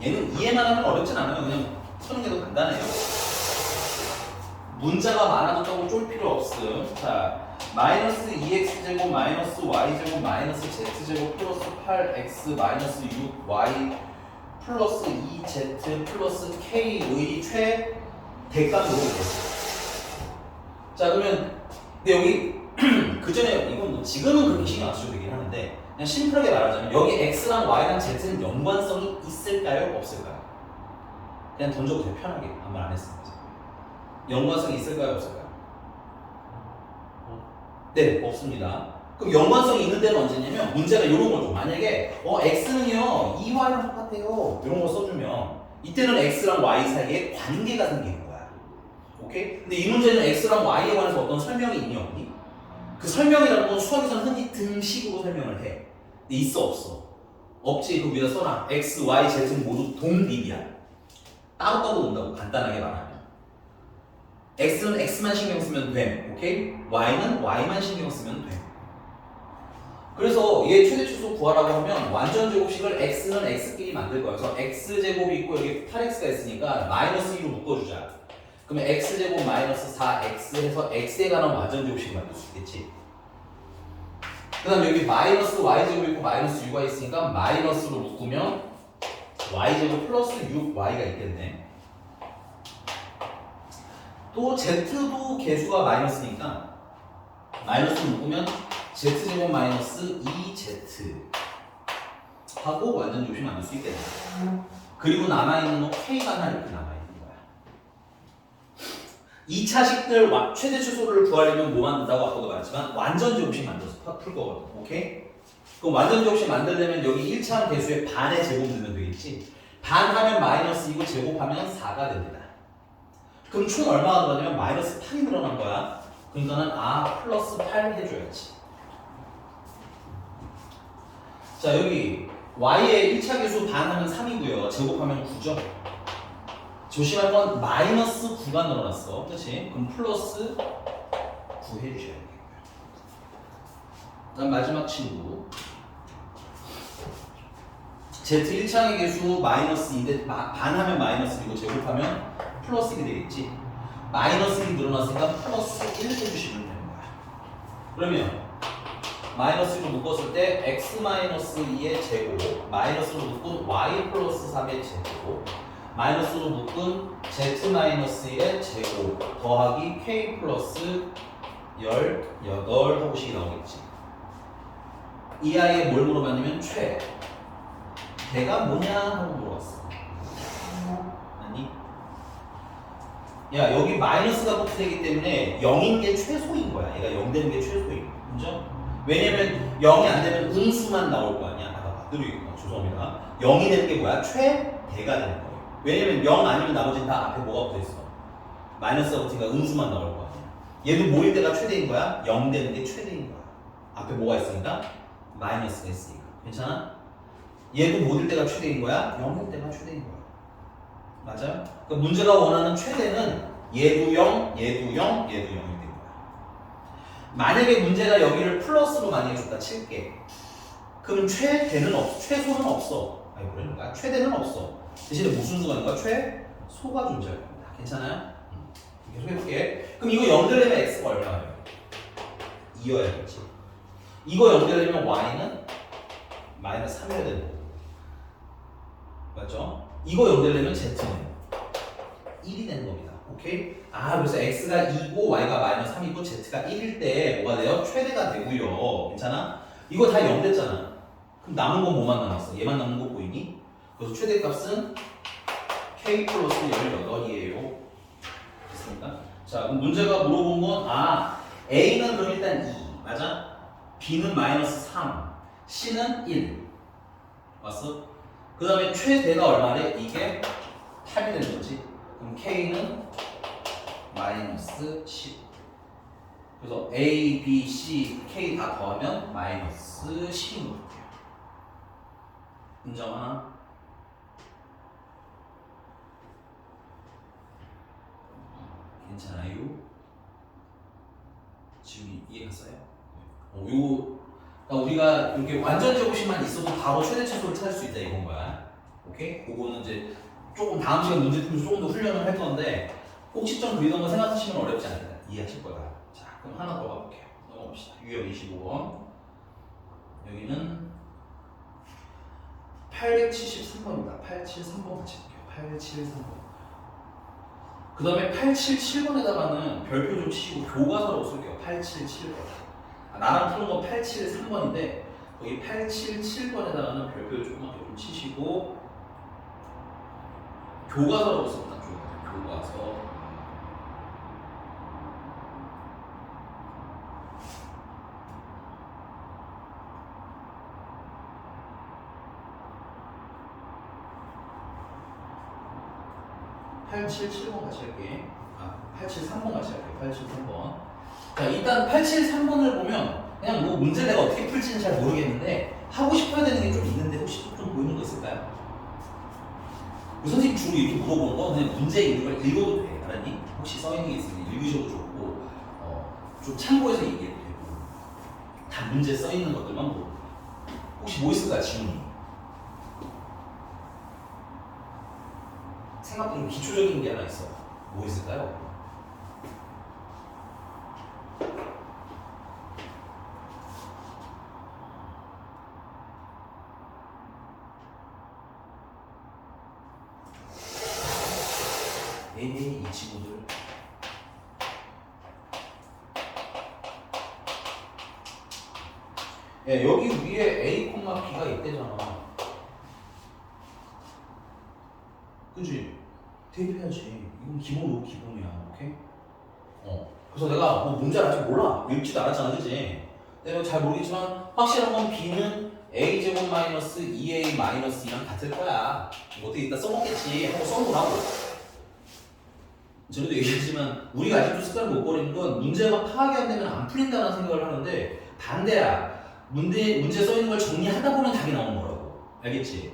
[SPEAKER 1] 얘는 이해만 하면 어렵진 않아요. 그냥 푸는 게 더 간단해요. 문자가 많아졌다고 쫄 필요 없음. 자, 마이너스 2x제곱 마이너스 y제곱 마이너스 z제곱 플러스 8x 마이너스 6y 플러스 2z 플러스 k의 최대값으로 되겠어. 자, 그러면 근데 여기 그 전에 이건 뭐 지금은 그렇게 신경 안 써도 되긴 하는데 그냥 심플하게 말하자면 여기 x랑 y랑 z는 연관성이 있을까요? 없을까요? 그냥 던져보세요. 편하게 아무 말 안 했으니까. 연관성이 있을까요? 없을까요? 네, 없습니다. 그럼 연관성이 있는 데는 언제냐면 문제가 이런 거죠. 만약에 x는요 2y랑 똑같아요. 이런 거 써주면 이때는 x랑 y 사이에 관계가 생기는 거야. 오케이? 근데 이 문제는 x랑 y에 관해서 어떤 설명이 있니 없니? 그 설명이라는 건 수학에서는 흔히 등식으로 설명을 해. 근데 있어 없어? 없지. 그 위에다 써놔. x, y, z는 모두 동립이야. 따로따로 온다고 간단하게 말하면. x는 x만 신경 쓰면 됨. 오케이? y는 y만 신경 쓰면 됨. 그래서 얘 최대 추수 구하라고 하면 완전 제곱식을 x는 x끼리 만들 거야. 그래서 x제곱이 있고 여기 8x가 있으니까 마이너스 2로 묶어주자. 그러면 x제곱 마이너스 4x 해서 x에 관한 완전 제곱식을 만들 수 있겠지. 그 다음에 여기 마이너스 y제곱 있고 마이너스 6y 있으니까 마이너스로 묶으면 y제곱 플러스 6y가 있겠네. 또 z도 개수가 마이너스니까 마이너스로 묶으면 z제곱 마이너스 2z 하고 완전 제곱식 만들 수 있겠네. 그리고 남아있는 거 k가 하나 이렇게 남아있는 거야. 2차식들 최대 추소를 구하려면 뭐 만든다고 아까도 말했지만 완전 제곱식 만들어서 풀 거거든. 오케이? 그럼 완전 제곱식 만들려면 여기 1차항 개수의 반의 제곱 넣으면 되겠지. 반 하면 마이너스 2고 제곱하면 4가 됩니다. 그럼 총 얼마가 들어가냐면 마이너스 8이 늘어난 거야. 그러니까는 플러스 8 해줘야지. 자, 여기 y의 1차 개수 반 하면 3이고요. 제곱하면 9죠. 조심할 건 마이너스 9가 늘어났어. 그치? 그럼 플러스 9 해주셔야 되고요. 다음 마지막 친구. z 1차항의 개수 마이너스 2인데 반하면 마이너스 2고 제곱하면 플러스 1이 되겠지. 마이너스 1이 늘어났으니까 플러스 1 해주시면 되는 거야. 그러면 마이너스 1로 묶었을 때 x 마이너스 2의 제곱 마이너스로 묶은 y 플러스 3의 제곱 마이너스로 묶은 z 마이너스 1의 제곱 더하기 k 플러스 18 하고식이 나오겠지. 이 아이의 뭘 물어봤냐면 대가 뭐냐 하고 물어봤어. 아니? 야, 여기 마이너스가 붙어있기 때문에 0인 게 최소인 거야. 얘가 0 되는 게 최소인 거야. 그죠? 왜냐면 0이 안 되면 음수만 나올 거 아니야. 죄송합니다. 0이 되는 게 뭐야? 최대가 되는 거예요. 왜냐면 0 아니면 나머지는 다 앞에 뭐가 붙어있어? 마이너스가 붙으니까 음수만 나올 거 아니야. 얘도 뭐일 때가 최대인 거야? 0 되는 게 최대인 거야. 앞에 뭐가 있으니까? 마이너스가 있으니까. 괜찮아? 얘도 뭐일 때가 최대인 거야? 0일 때가 최대인 거야. 맞아요? 그러니까 문제가 원하는 최대는 얘도 0, 얘도 0, 얘도 0이 된 거야. 만약에 문제가 여기를 플러스로 만약에 줬다 칠게. 그럼 최대는 없어. 최소는 없어. 아니 그러는 거야. 최대는 없어. 대신에 무슨 수가 있는 거야? 최소가 존재할 겁니다. 괜찮아요? 계속 해볼게. 그럼 이거 연결되면 x가 얼마예요? 2여야겠지. 이거 연결되면 y는 마이너스 3이어야 되는 거고. 맞죠? 이거 연결되면 z는 1이 되는 겁니다. 오케이? 아, 그래서 x가 2고 y가 마이너스 3이고 z가 1일 때 뭐가 돼요? 최대가 되고요. 괜찮아? 이거 다 0 됐잖아. 그럼 남은 건 뭐만 남았어? 얘만 남는 거 보이니? 그래서 최대값은 k 플러스 18이에요. 됐습니까? 자, 그럼 문제가 물어본 건 a는 그럼 일단 2, 맞아? b는 마이너스 3, c는 1. 왔어? 그 다음에 최대가 얼마래? 이게 8이 되는 거지. 그럼 k는 마이너스 10. 그래서 a, b, c, k 다 더하면 마이너스 10인 것 같아요. 인정하나? 괜찮아요? 지금 이해갔어요? 그러니까 우리가 이렇게 완전 제곱식만 있어도 바로 최대 최소를 찾을 수 있다 이건 거야. 오케이? 그거는 이제 조금 다음 시간 문제 풀면서 조금 더 훈련을 할 건데 꼭지점 그리던 거 생각하시면 어렵지 않다. 이해하실 거다. 자, 그럼 하나 더 가볼게요. 넘어갑시다. 유형 25번. 여기는 873번입니다. 873번 같이 볼게요. 873번. 그 다음에 877번에다가는 별표 좀 치시고 교과서라고 쓸게요. 877번. 나랑 푸는 건 873번인데 거기 877번에다가는 별표 조그맣게 좀 치시고 교과서라고 씁니다. 교과서. (877번) 같이 할게. 873번 같이 할게요. 873번. 자, 일단 873번을 보면 그냥 뭐 문제 내가 어떻게 풀지는 잘 모르겠는데 하고 싶어야 되는 게 좀 있는데 혹시 좀 보이는 거 있을까요? 선생님 주로 이렇게 물어보는 거 그냥 문제 있는 걸 읽어도 돼. 알았니? 혹시 써있는 게 있으면 읽으셔도 좋고 좀 참고해서 얘기해도 되고 다 문제 써있는 것들만 물어보고 혹시 뭐 있을까요? 질문이 생각보다 기초적인 게 하나 있어. 뭐 있을까요? 이 친구들 예, 여기 위에 A, B가 있대잖아. 그치? 대입해야지. 이건 기본으로 기본이야. 오케이? 그래서 내가 뭐 문제를 아직 몰라. 읽지도 않았잖아. 그치? 내가 잘 모르겠지만 확실한 건 B는 A제곱 마이너스 2A 마이너스 2랑 같을 거야. 이거 어떻게 이따 써먹겠지 하고 써보라고. 전에도 얘기했지만 우리가 아직도 습관을 못 버리는 건 문제가 파악이 안 되면 안 풀린다는 생각을 하는데 반대야. 문제 써있는 걸 정리하다 보면 답이 나오는 거라고. 알겠지?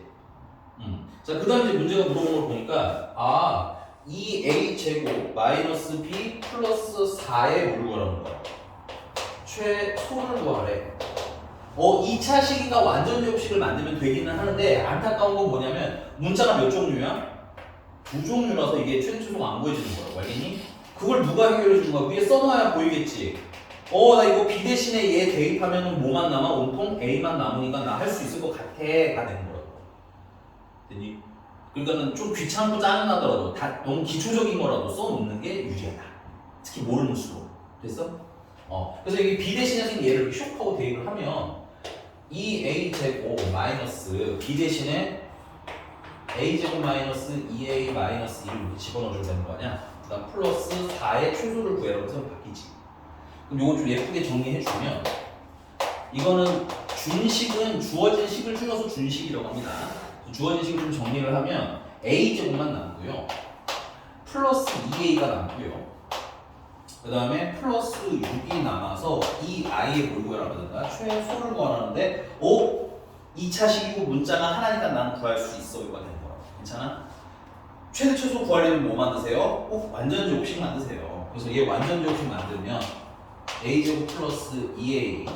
[SPEAKER 1] 자, 그 다음에 이제 문제가 물어본 걸 보니까 2A 제곱 마이너스 B 플러스 4의 뭘 구하라는 거야. 최소를 구하래. 2차 식인가 완전 제곱식을 만들면 되기는 하는데 안타까운 건 뭐냐면 문자가 몇 종류야? 2종류라서 이게 최대 최소가 안 보여지는 거라고. 알겠니? 그걸 누가 해결해 주는 거야? 위에 써놔야 보이겠지. 나 이거 B 대신에 얘 대입하면 뭐만 남아? 온통 A만 남으니까 나 할 수 있을 것 같아. 가 되는 거라고. 됐니? 그러니까는 좀 귀찮고 짜증나더라도 다 너무 기초적인 거라도 써놓는 게 유리하다. 특히 모르는 수로. 됐어? 그래서 여기 B 대신에 생긴 얘를 슉 하고 대입을 하면 2A 제곱 마이너스 B 대신에 A제곱 마이너스 2A 마이너스 1을 이렇게 집어넣어주면 되는 거 아니야? 그 다음 플러스 4의 최소를 구해라고 해서 바뀌지. 그럼 요거 좀 예쁘게 정리해주면 이거는 준식은 주어진 식을 줄여서 준식이라고 합니다. 주어진 식을 좀 정리를 하면 A제곱만 남고요. 플러스 2A가 남고요. 그 다음에 플러스 6이 남아서 이 i의 뭘 구하라는가? 최소를 구하라는데 2차 식이고 문자가 하나니까 난 구할 수 있어. 이거 되는 거야. 괜찮아? 최대 최소 구하려면 뭐 만드세요? 꼭 완전제곱식 만드세요. 그래서 얘 완전제곱식 만들면 a제곱 플러스 2a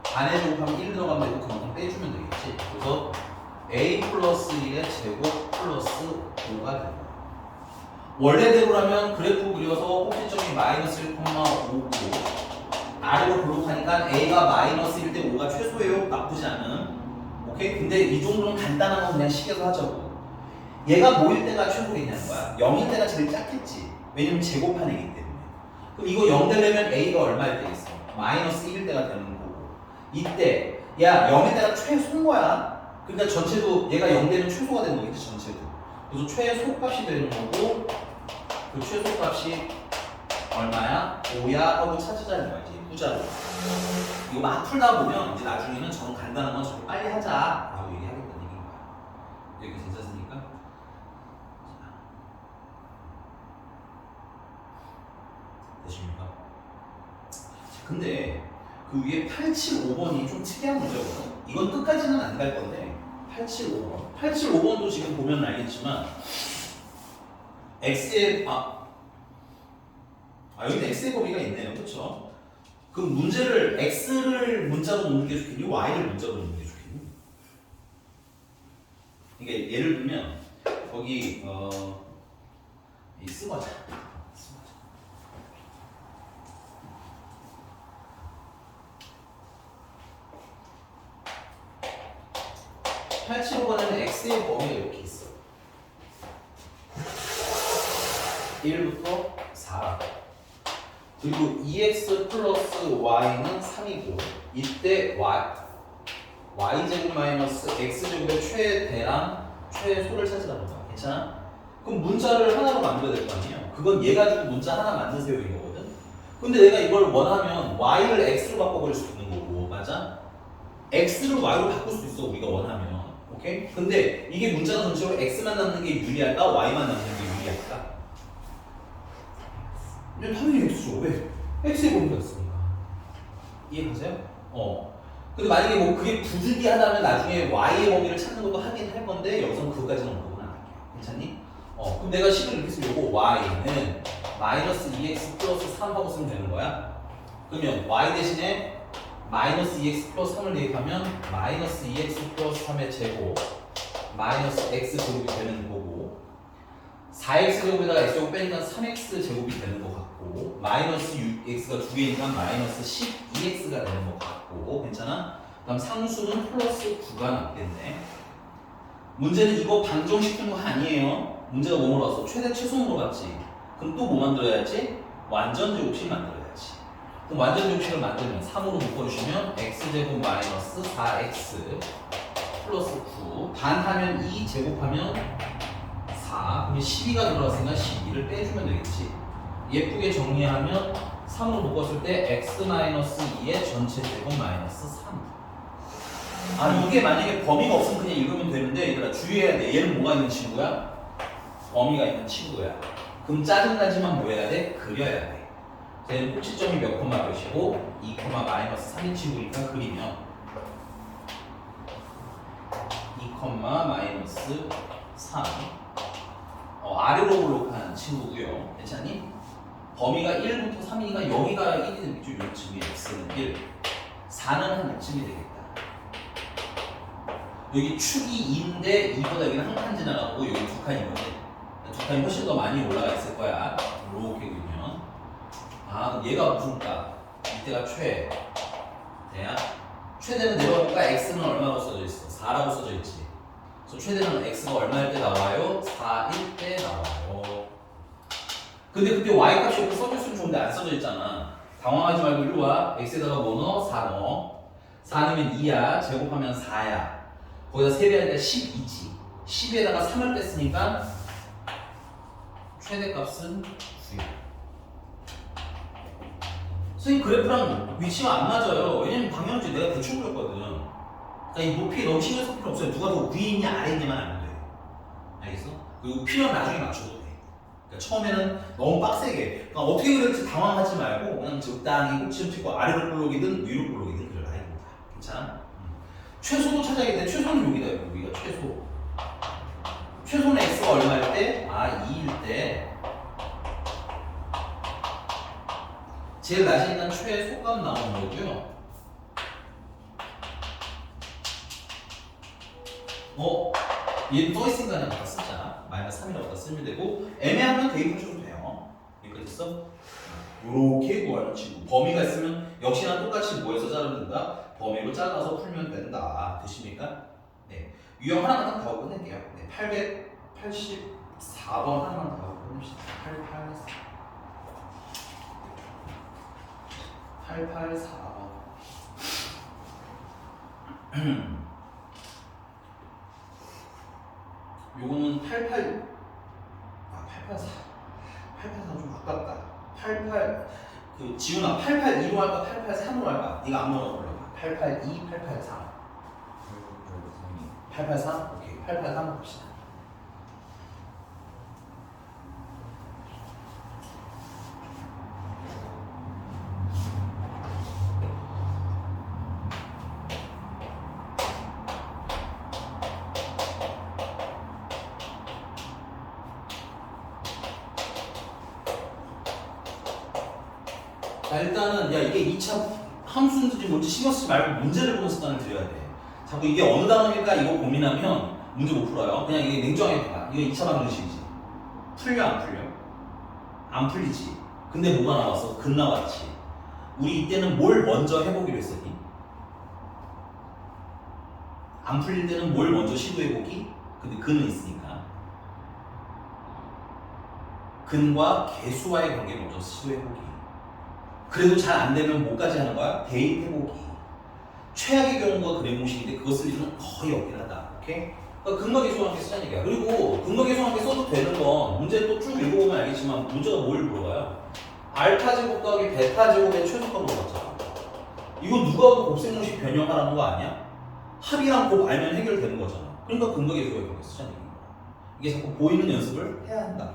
[SPEAKER 1] 반의 제곱하면 1 들어가면 되고 그만큼 빼주면 되겠지. 그래서 a 플러스 1의 제곱 플러스 5가 되는 거야. 원래대로라면 그래프 그려서 꼭지점이 마이너스 1,5고 아래로 블록하니까 a가 마이너스 1 대 5가 최소예요. 나쁘지 않은. 오케이? 근데 이 정도는 간단한 건 그냥 식에서 하자고. 얘가 뭐일 때가 최소겠냐는 거야. 0일 때가 제일 작겠지. 왜냐면 제곱한 애기 때문에. 그럼 이거 0 되려면 a가 얼마일 때겠어? 마이너스 1일 때가 되는 거고. 이때 야 0일 때가 최소인 거야. 그러니까 전체도 얘가 0 되면 최소가 되는 거겠지 전체도. 그래서 최소값이 되는 거고 그 최소값이 얼마야? 5야 하고 찾으자는 거지. 후자로. 이거 막 풀다 보면 이제 나중에는 저런 간단한 건 저렇게 빨리 하자라고 얘기하겠다는 얘기인 거야. 여기 괜찮습니까? 되십니까? 근데 그 위에 875번이 좀 특이한 문제거든. 이건 끝까지는 안 갈 건데 875번. 875번도 지금 보면 알겠지만 x의 여기 x의 범위가 있네요. 그렇죠? 그럼 문제를 x를 문자로 놓는 게 좋겠니? y를 문자로 놓는 게 좋겠니? 그러니까 예를 들면 거기 이 쓰거자. 875번에는 x의 범위가 이렇게 있어. 1부터 4. 그리고 2x 플러스 y는 3이고 이때 y제곱 마이너스 x제곱의 최대랑 최소를 찾으라는 거야. 괜찮아? 그럼 문자를 하나로 만들어야 될 거 아니에요? 그건 얘 가지고 문자 하나 만드세요 이거거든? 근데 내가 이걸 원하면 y를 x로 바꿔버릴 수 있는 거고 맞아? x를 y로 바꿀 수 있어 우리가 원하면. 오케이? 근데 이게 문자 전체로 x만 남는 게 유리할까? y만 남는 게 유리할까? 당연히 x죠. 왜? x의 범위가 있으니까. 이해가세요? 근데 만약에 뭐 그게 부득이하다면 나중에 y의 범위를 찾는 것도 하긴 할 건데 여기서는 그거까지는 언급은 안 할게요. 괜찮니? 그럼 내가 식을 이렇게 쓰려고 y는 마이너스 2x 플러스 3 하고 쓰면 되는 거야. 그러면 y 대신에 마이너스 2x 플러스 3을 대입하면 마이너스 2x 플러스 3의 제곱 마이너스 x 제곱이 되는 거고 4x 제곱에다가 x 제곱 빼니까 3x 제곱이 되는 것 같고 마이너스 6x가 두 개니까 마이너스 12x가 되는 것 같고 괜찮아? 그다음 상수는 플러스 9가 남겠네. 문제는 이거 방정식푼 거 아니에요. 문제가 뭐 물어봤어? 최대 최소 물어봤지. 그럼 또 뭐 만들어야지? 완전제곱식 만들어야지. 그럼 완전제곱식을 만들면 3으로 묶어주시면 x제곱 마이너스 4x 플러스 9 반하면 2 제곱하면 4 그럼 12가 들어갔으니까 12를 빼주면 되겠지. 예쁘게 정리하면 3으로 묶었을 때 x 마이너스 2의 전체 제곱 마이너스 3. 이게 만약에 범위가 없으면 그냥 읽으면 되는데 얘들아 주의해야 돼. 얘는 뭐가 있는 친구야? 범위가 있는 친구야. 그럼 짜증나지만 뭐 해야 돼? 그려야 돼. 얘는 꼭지점이 몇 콤마 몇이고 2 콤마 마이너스 3인 친구니까 그리면 2 콤마 마이너스 3 아래로 블록하는 친구고요. 괜찮니? 범위가 1부터 3이니까 여기가 1이 되겠죠. 요쯤에 x는 1 4는 한 이쯤이 되겠다. 여기 축이 2인데 2보다 여기는 한 칸 지나가고 여기 두 칸이거든. 두 칸이 훨씬 더 많이 올라가 있을 거야. 이렇게 그리면 얘가 무슨 값? 이때가 최대야. 최대는 내려볼까? x는 얼마라고 써져 있어? 4라고 써져 있지. 그래서 최대는 x가 얼마일 때 나와요? 4일 때 나와요. 근데 그때 y 값이 여기 써줬으면 좋은데 안 써져 있잖아. 당황하지 말고 일로 와. x에다가 뭐 넣어? 4 넣어. 4 넣으면 2야. 제곱하면 4야. 거기다 3배하니까 12지. 12에다가 3을 뺐으니까 최대값은 9야. 선생님 그래프랑 위치가 안 맞아요. 왜냐면 방향지 내가 대충 그렸거든. 그러니까 이 높이에 너무 신경 쓸 필요 없어요. 누가 더 위에 있냐 아래 있냐만 알면 돼. 알겠어? 그리고 필요하면 나중에 맞춰도 돼. 그러니까 처음에는 너무 빡세게 그러니까 어떻게 그럴지 당황하지 말고 그냥 적당히 꼭지점 찍고 아래로 볼록이든 위로 볼록이든 그려라 이거다. 괜찮아? 최소도 찾아야 돼. 최소는 여기다 여기가 최소. 최소는 x가 얼마일 때? 2일 때 제일 낮에 있는 최소값 나오는 거고요. 얘는 떠있으니까 그냥 갖다 쓰자. 마이너스 3이라고 갖다 쓰면 되고 애매하면 대입하셔도 돼요. 여기까지 있어? 요렇게 구하는 친구. 범위가 있으면 역시나 똑같이 뭐해서 자르면 된다? 범위로 잘라서 풀면 된다. 되십니까? 네. 유형 하나만 더 하고 끝낼게요. 네. 884번 하나만 더 하고 끝냅시다. 884번. 요거는 884. 884는 좀 아깝다. 88 지훈아 882로 할까 883으로 할까? 네가 아무거나 골라봐. 882, 883. 883? 오케이. 883 봅시다. 자 일단은 야 이게 2차 함수인지 뭔지 신경 쓰지 말고 문제를 보는 습관을 들여야 돼. 자꾸 이게 어느 단어일까 이거 고민하면 문제 못 풀어요. 그냥 이게 냉정하게 봐. 이거 2차 방정식이지. 풀려 안 풀려? 안 풀리지. 근데 뭐가 나왔어? 근 나왔지. 우리 이때는 뭘 먼저 해보기로 했었니? 안 풀릴 때는 뭘 먼저 시도해보기? 근데 근은 있으니까 근과 개수와의 관계를 먼저 시도해보기. 그래도 잘 안 되면 뭐까지 하는 거야? 대입해보기. 최악의 경우가 그래모식인데 그거 쓸 일은 거의 없긴 하다. 오케이? 그러니까 근거계수와 함께 쓰자는 얘기야. 그리고 근거계수와 함께 써도 되는 건 문제 또 쭉 읽어보면 알겠지만 문제가 뭘 물어봐요? 알파 제곱 더하기 베타 제곱의 최소값 물어봤잖아. 이거 누가 봐도 곱셈공식 변형하라는 거 아니야? 합이랑 곱 알면 해결되는 거잖아. 그러니까 근거계수와 함께 쓰자는 얘기야. 이게 자꾸 보이는 연습을 해야 한다.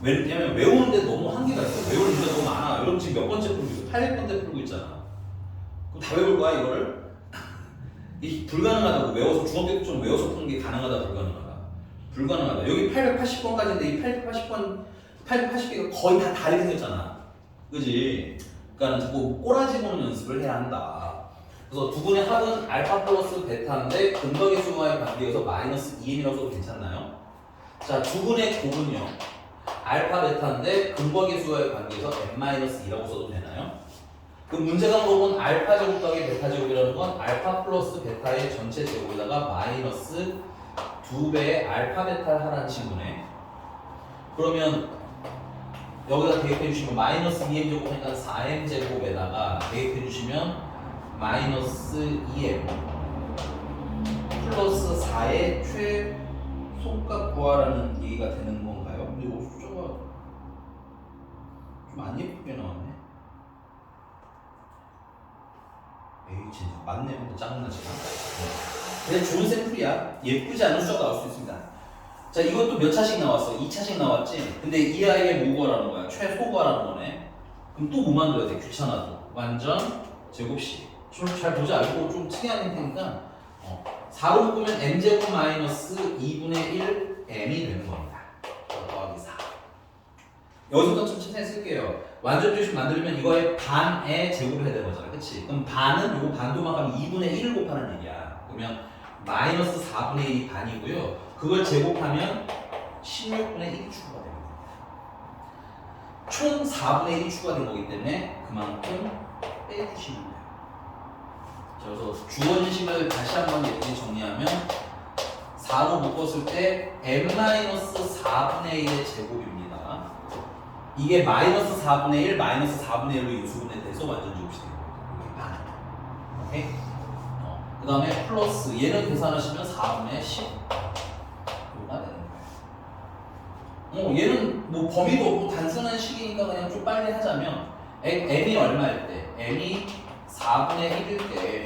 [SPEAKER 1] 왜냐면 외우는데 너무 한계가 있어. 외우는 문제가 너무 많아. 여러분 지금 몇 번째 풀고 있어? 800번째 풀고 있잖아. 그럼 다 외울 거야 이거를? 이게 불가능하다고. 외워서 중학교 때 좀 외워서 푸는 게 가능하다 불가능하다? 불가능하다. 여기 880번까지인데 이 880개가 거의 다 다르게 생겼잖아. 그지? 그러니까 자꾸 꼬라지 보는 연습을 해야 한다. 그래서 두 분의 합은 알파 플러스 베타인데 근거계수와의 관계에서 마이너스 2m이라고 써도 괜찮나요? 자, 두 분의 곱은요 알파 베타인데 근거계수와의 관계에서 n-2라고 써도 되나요? 그 문제가 물어본 알파 제곱 더하기 베타 제곱이라는 건 알파 플러스 베타의 전체 제곱에다가 마이너스 2배의 알파 베타를 하라는 친구네. 그러면 여기다 대입해 주시면 마이너스 2m 제곱 하니까 4m 제곱에다가 대입해 주시면 마이너스 2m 플러스 4의 최소값 구하라는 얘기가 되는 건가요? 근데 이거 숫자가 좀 안 예쁘게 나왔네. 에이 진짜 맞네. 근데 작나 지금. 그냥 좋은 샘플이야. 예쁘지 않은 숫자가 나올 수 있습니다. 자 이것도 몇 차씩 나왔어? 2차씩 나왔지? 근데 이 아이의 뭐 구하라는 거야? 최소 구하라는 거네. 그럼 또 뭐 만들어야 돼? 귀찮아도 완전 제곱식. 좀 잘 보지 알고 좀 특이한 형태니까 4로 묶으면 m제곱 마이너스 2분의 1 m이 되는 겁니다. 더하기 4. 여기서부터 좀 천천히 쓸게요. 완전주식 만들려면 이거의 반의 제곱을 해야 되는 거잖아. 그치? 그럼 반은 요거 반도만 가면 2분의 1을 곱하는 얘기야. 그러면 마이너스 4분의 1이 반이고요. 그걸 제곱하면 16분의 1이 추가가 됩니다. 총 4분의 1이 추가된 거기 때문에 그만큼 빼주시면 돼요. 자, 그래서 주어진 식을 다시 한번 예쁘게 정리하면 4로 묶었을 때 n-4분의 1의 제곱입니다. 이게 마이너스 4분의 1, 마이너스 4분의 1로 인수분해 돼서 완전제곱이 되는 거예요. 이게 반. 오케이? 그 다음에 플러스 얘는 계산하시면 4분의 10가 되는 거예요. 얘는 뭐 범위도 없고 단순한 식이니까 그냥 좀 빨리 하자면 m이 얼마일 때? m이 4분의 1일 때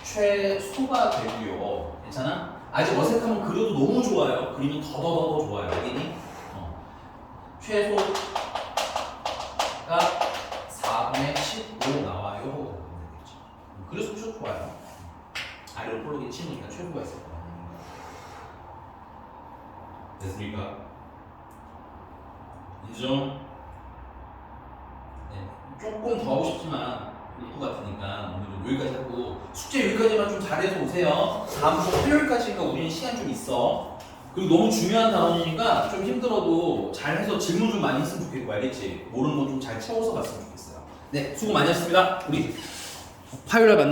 [SPEAKER 1] 최소가 되고요. 괜찮아? 아직 어색하면 그려도 너무 좋아요. 그리면 더 좋아요. 알겠니? 최소가 4분의 15 나와요. 되겠죠. 그래서 최소 좋아요. 아래로 볼록이 치니까 최소가 있을 거야. 됐습니까? 인정? 네, 조금 더 하고 싶지만 올 것 같으니까 오늘은 여기까지 하고 숙제 여기까지만 좀 잘해서 오세요. 다음 주 화요일까지니까 우리는 시간 좀 있어. 그리고 너무 중요한 단원이니까 좀 힘들어도 잘해서 질문 좀 많이 했으면 좋겠고 알겠지? 모르는 거 좀 잘 채워서 갔으면 좋겠어요. 네, 수고 많이 하셨습니다. 우리 화요일에 만나.